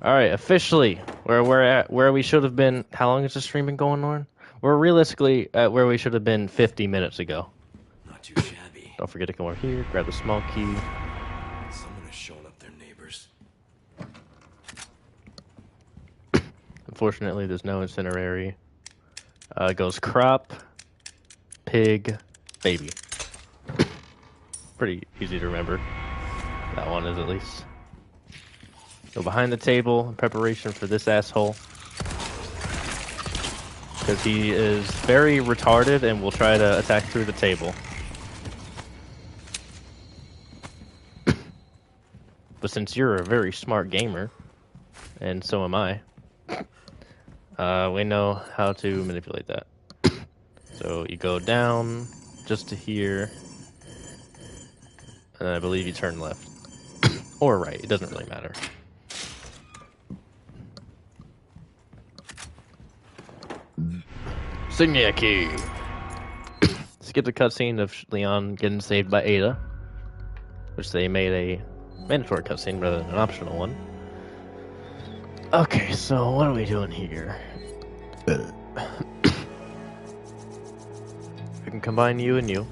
Alright, officially, where we're at, where we should have been. How long has the stream been going on? We're realistically at where we should have been 50 minutes ago. Not too shabby. Don't forget to come over here, grab the small key. Someone has shown up their neighbors. Unfortunately, there's no incinerary. It goes crop, pig, baby. Pretty easy to remember. That one is, at least. Go behind the table in preparation for this asshole. Because he is very retarded and will try to attack through the table. But since you're a very smart gamer, and so am I, we know how to manipulate that. So you go down just to here, and I believe you turn left. Or right, it doesn't really matter. Signia key! Skip the cutscene of Leon getting saved by Ada, which they made a mandatory cutscene rather than an optional one. Okay, so what are we doing here? We can combine you and you.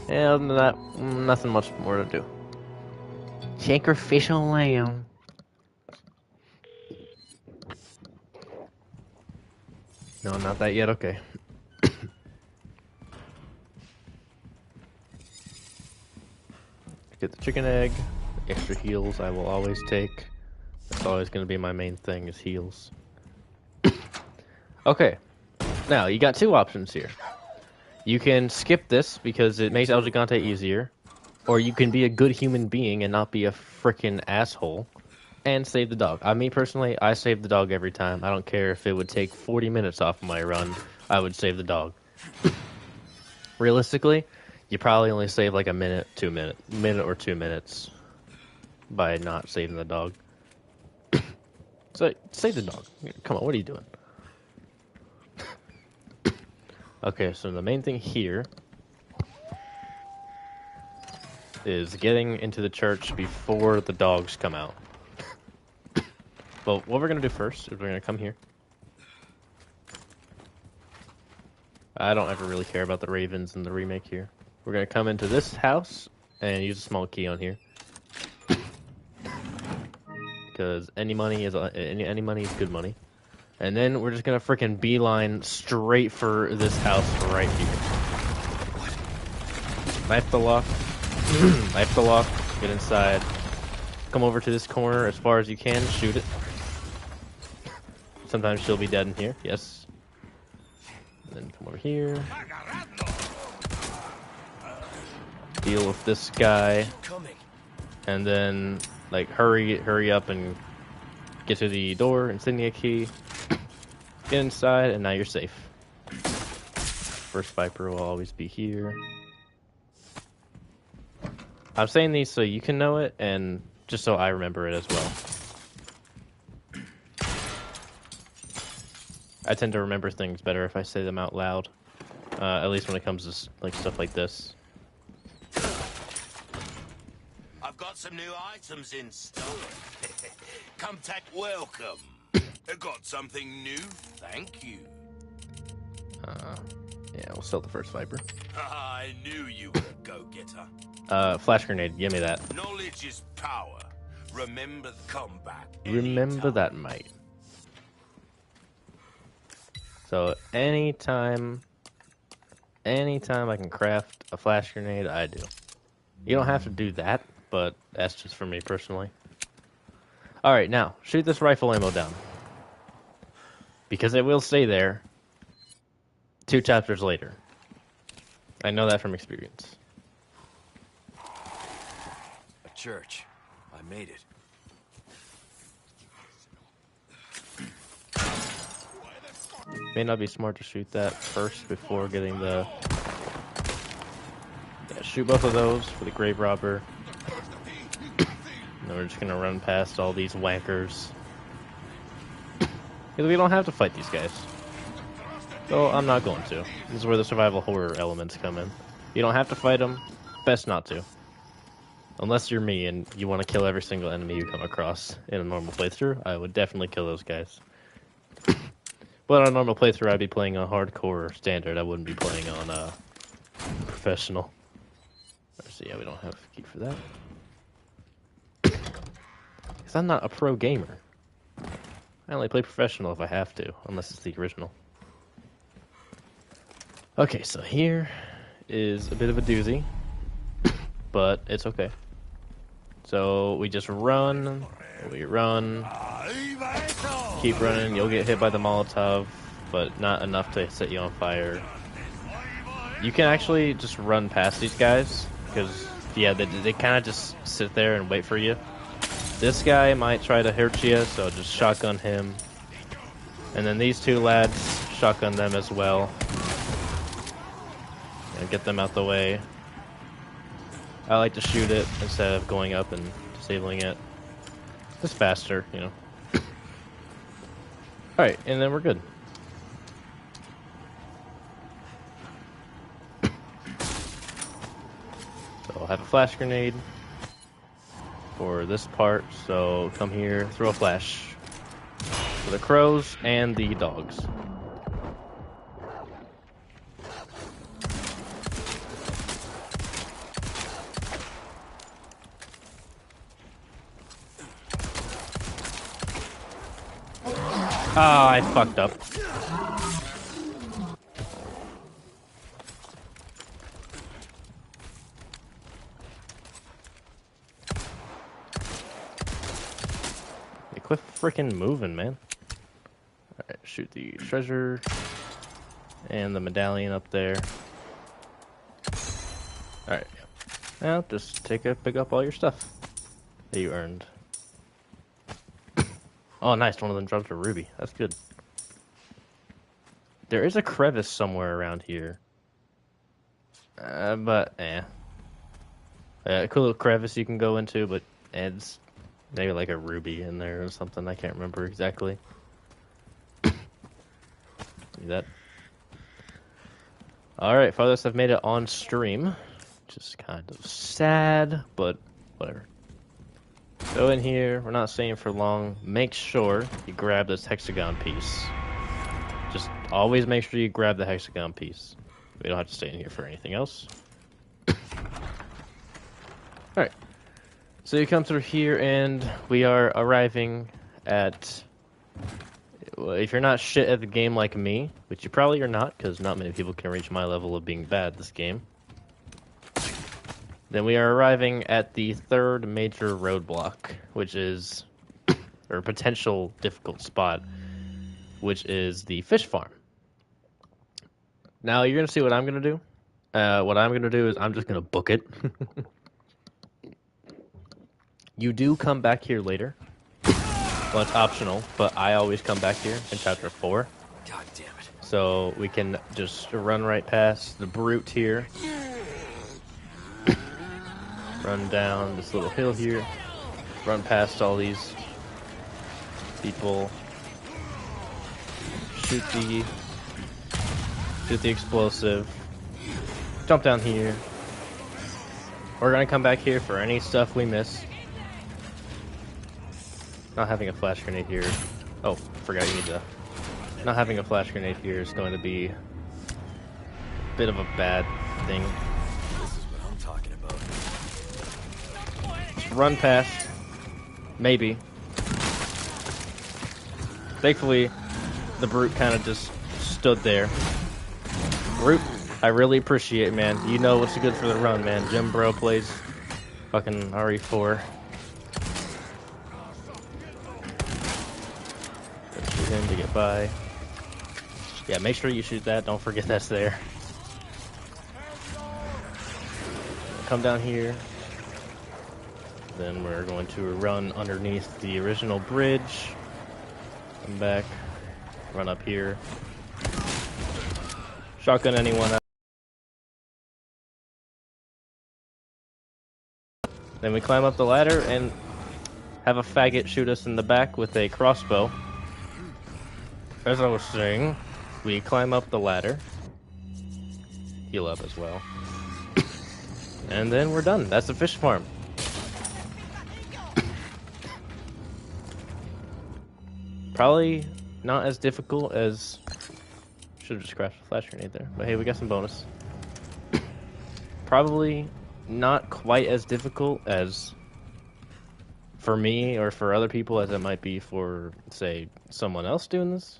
And other than that, nothing much more to do. Sacrificial lamb. No, not that yet, okay. Get the chicken egg. Extra heals I will always take. That's always going to be my main thing, is heals. Okay. Now, you got two options here. You can skip this because it makes El Gigante easier. Or you can be a good human being and not be a frickin' asshole. And save the dog. Me personally, I save the dog every time. I don't care if it would take 40 minutes off of my run. I would save the dog. Realistically, you probably only save like a minute or 2 minutes by not saving the dog. So, save the dog. Come on, what are you doing? Okay, so the main thing here is getting into the church before the dogs come out. Well, what we're going to do first is we're going to come here. I don't ever really care about the ravens in the remake here. We're going to come into this house and use a small key on here. Because any money is good money. And then we're just going to freaking beeline straight for this house right here. Knife the lock. Knife the lock. Get inside. Come over to this corner as far as you can. Shoot it. Sometimes she'll be dead in here. Yes. And then come over here. deal with this guy, Coming. and then like hurry up and get to the door, insignia key, get inside, and now you're safe. First Viper will always be here. I'm saying these so you can know it, and just so I remember it as well. I tend to remember things better if I say them out loud, at least when it comes to like stuff like this. I've got some new items in stock. Contact welcome. I got something new, thank you. Yeah, we'll sell the first Viper. I knew you were a go-getter. Flash grenade, give me that. Knowledge is power. Remember the comeback. Remember that, mate. So anytime I can craft a flash grenade, I do. You don't have to do that, but that's just for me personally. Alright, now, shoot this rifle ammo down. Because it will stay there 2 chapters later. I know that from experience. A church. I made it. May not be smart to shoot that first before getting the... Yeah, shoot both of those for the grave robber. And then we're just gonna run past all these wankers. Because we don't have to fight these guys. So I'm not going to. This is where the survival horror elements come in. You don't have to fight them. Best not to. Unless you're me and you want to kill every single enemy you come across in a normal playthrough, I would definitely kill those guys. But on a normal playthrough, I'd be playing on hardcore or standard. I wouldn't be playing on professional. Let's see, yeah, we don't have a key for that. Because I'm not a pro gamer. I only play professional if I have to, unless it's the original. Okay, so here is a bit of a doozy, but it's okay. So we just run, we run, keep running, you'll get hit by the Molotov, but not enough to set you on fire. You can actually just run past these guys, because, yeah, they kind of just sit there and wait for you. This guy might try to hurt you, so just shotgun him. And then these 2 lads, shotgun them as well. And get them out the way. I like to shoot it instead of going up and disabling it. Just faster, you know. Alright, and then we're good. So I'll have a flash grenade for this part, so come here, throw a flash for the crows and the dogs. Ah, I fucked up. They quit freaking moving, man. Alright, shoot the treasure and the medallion up there. Alright, now just pick up all your stuff that you earned. Oh, nice. One of them dropped a ruby. That's good. There is a crevice somewhere around here. But, a cool little crevice you can go into, but it's maybe like a ruby in there or something. I can't remember exactly. See that? Alright, farthest I've made it on stream. Just kind of sad, but whatever. Go in here, we're not staying for long. Make sure you grab this hexagon piece. Just always make sure you grab the hexagon piece. We don't have to stay in here for anything else. Alright. So you come through here and we are arriving at... Well, if you're not shit at the game like me, which you probably are not, because not many people can reach my level of being bad at this game. Then we are arriving at the 3rd major roadblock, which is, or potential difficult spot, which is the fish farm. Now, you're going to see what I'm going to do. What I'm gonna do is I'm just gonna book it. You do come back here later. Well, it's optional, but I always come back here in chapter 4. God damn it. So we can just run right past the brute here. Run down this little hill here. Run past all these people. Shoot the explosive. Jump down here. We're gonna come back here for any stuff we miss. Not having a flash grenade here. Oh, forgot you need to. Not having a flash grenade here is going to be a bit of a bad thing. This is what I'm talking about. Just run past. Maybe. Thankfully, the brute kind of just stood there. Brute, I really appreciate it, man. You know what's good for the run, man. Gymbro plays fucking RE4. Shoot him to get by. Yeah, make sure you shoot that. Don't forget that's there. Come down here. Then we're going to run underneath the original bridge. Come back. Run up here. Shotgun anyone out. Then we climb up the ladder and have a faggot shoot us in the back with a crossbow. As I was saying, we climb up the ladder. Heal up as well. And then we're done. That's the fish farm. Probably not as difficult as... Should have just crashed a flash grenade there. But hey, we got some bonus. Probably not quite as difficult as for me or for other people as it might be for, say, someone else doing this.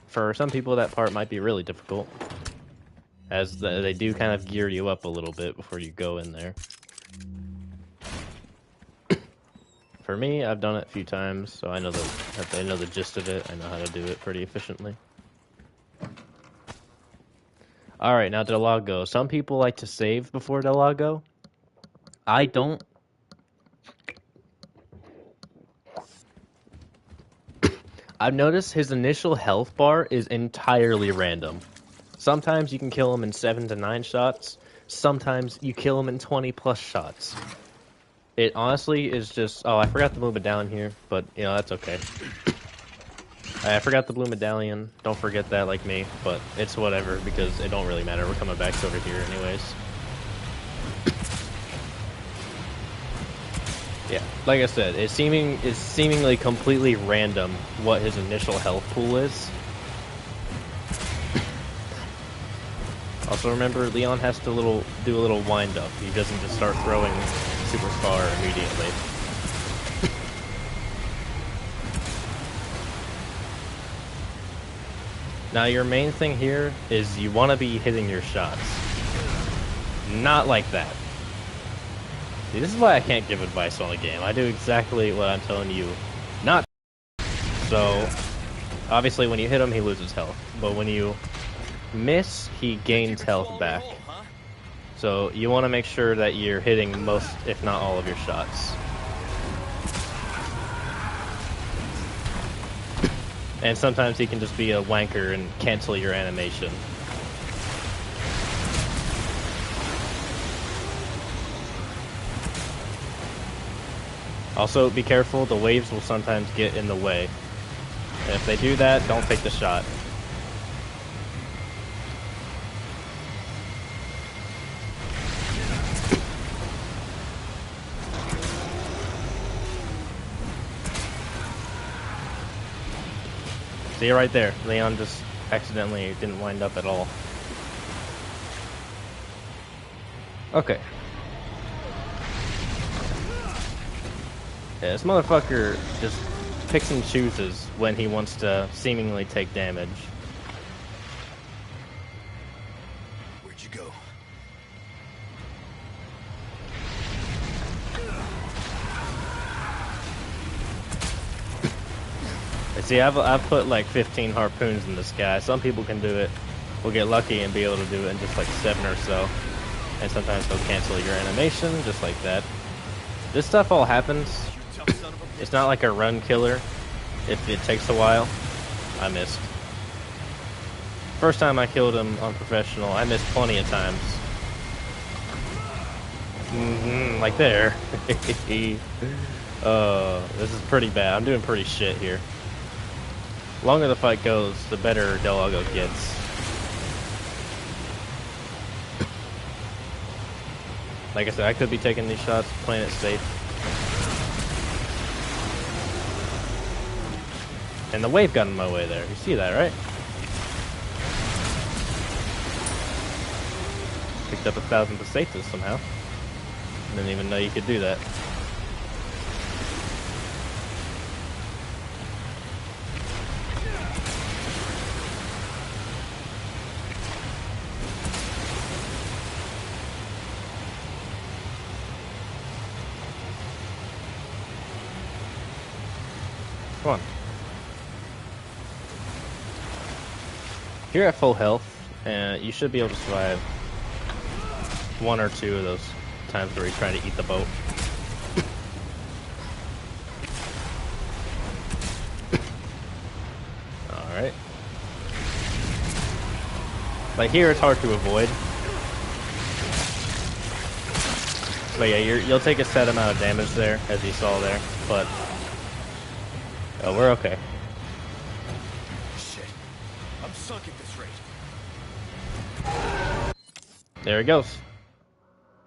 For some people, that part might be really difficult, as they do kind of gear you up a little bit before you go in there. For me, I've done it a few times, so I know the gist of it. I know how to do it pretty efficiently. All right, now Delago. Some people like to save before Delago. I don't. I've noticed his initial health bar is entirely random. Sometimes you can kill him in 7 to 9 shots. Sometimes you kill him in 20 plus shots. It honestly is just... Oh, I forgot the blue medallion here, but, you know, that's okay. I forgot the blue medallion. Don't forget that like me, but it's whatever because it don't really matter. We're coming back over here anyways. Yeah, like I said, it's seemingly completely random what his initial health pool is. Also remember, Leon has to do a little wind up. He doesn't just start throwing super far immediately. Now your main thing here is you want to be hitting your shots. Not like that. See, this is why I can't give advice on a game. I do exactly what I'm telling you not to. So, obviously when you hit him, he loses health. But when you miss, he gains health back. So you want to make sure that you're hitting most, if not all of your shots. And sometimes he can just be a wanker and cancel your animation. Also, be careful, the waves will sometimes get in the way. And if they do that, don't take the shot. See right there, Leon just accidentally didn't wind up at all. Okay. Yeah, this motherfucker just picks and chooses when he wants to seemingly take damage. Where'd you go? See, I've put like 15 harpoons in this guy. Some people can do it. We'll get lucky and be able to do it in just like 7 or so. And sometimes they'll cancel your animation, just like that. This stuff all happens. It's not like a run killer. If it takes a while, I missed. First time I killed him on professional, I missed plenty of times. Like there. This is pretty bad. I'm doing pretty shit here. The longer the fight goes, the better Delago gets. Like I said, I could be taking these shots, playing it safe. And the wave got in my way there. You see that, right? Picked up 1,000 pesetas somehow. Didn't even know you could do that. Come on. You're at full health, and you should be able to survive 1 or 2 of those times where he's trying to eat the boat. Alright. Like here, it's hard to avoid. But yeah, you'll take a set amount of damage there, as you saw there, but oh, we're okay. Shit. I'm sunk at this rate. There it goes.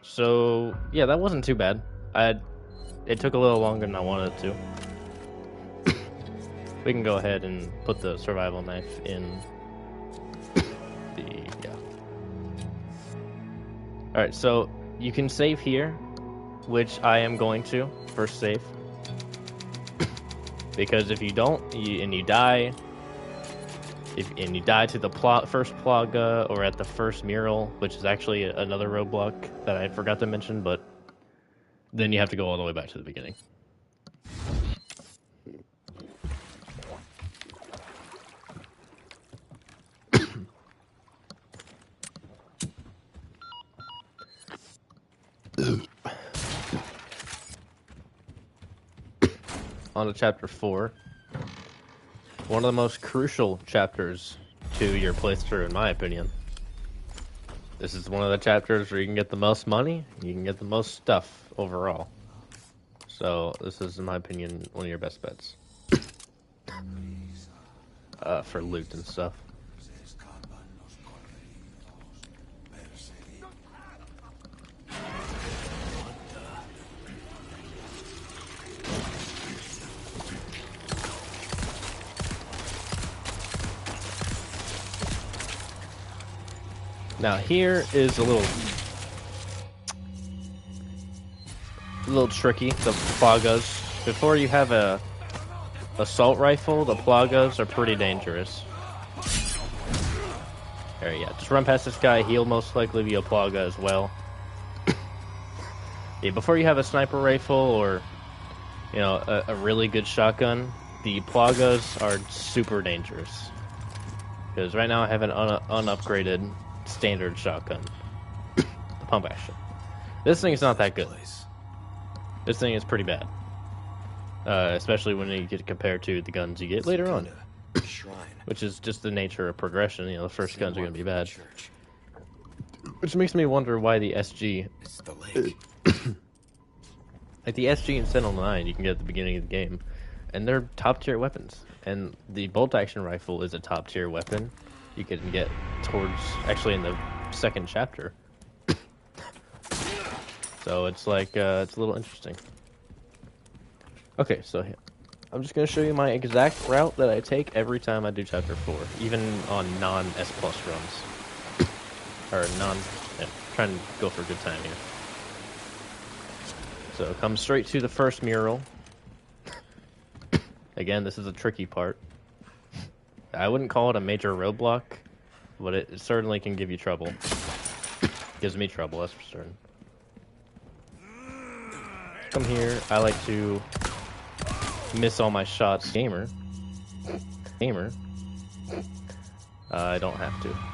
So, yeah, that wasn't too bad. It took a little longer than I wanted it to. We can go ahead and put the survival knife in the, yeah. Alright, so you can save here, which I am going to, first save. Because if you don't, and you die, and you die to the first plaga or at the first mural, which is actually another roadblock that I forgot to mention, but then you have to go all the way back to the beginning. On to chapter 4. One of the most crucial chapters to your playthrough, in my opinion. This is one of the chapters where you can get the most money, you can get the most stuff overall. So this is, in my opinion, one of your best bets. For loot and stuff. Now here is a little tricky, the plagas. Before you have a assault rifle, the plagas are pretty dangerous. There, yeah, just run past this guy, he'll most likely be a plaga as well. Yeah, before you have a sniper rifle or, you know, a really good shotgun, the plagas are super dangerous. Because right now I have an unupgraded standard shotgun. The pump action. This thing is not that good. This thing is pretty bad. Especially when you get compared to the guns you get later on. Which is just the nature of progression. You know, the first guns are going to be bad. Which makes me wonder why the SG... It's the lake. Like the SG and Sentinel 9 you can get at the beginning of the game. And they're top tier weapons. And the bolt action rifle is a top tier weapon. You can get towards, actually in the second chapter. So it's like, it's a little interesting. Okay, so I'm just going to show you my exact route that I take every time I do chapter 4. Even on non-S plus runs. Or yeah, trying to go for a good time here. So come straight to the first mural. Again, this is a tricky part. I wouldn't call it a major roadblock, but it certainly can give you trouble. Gives me trouble, that's for certain. Come here. I like to miss all my shots. Gamer. gamer, I don't have to.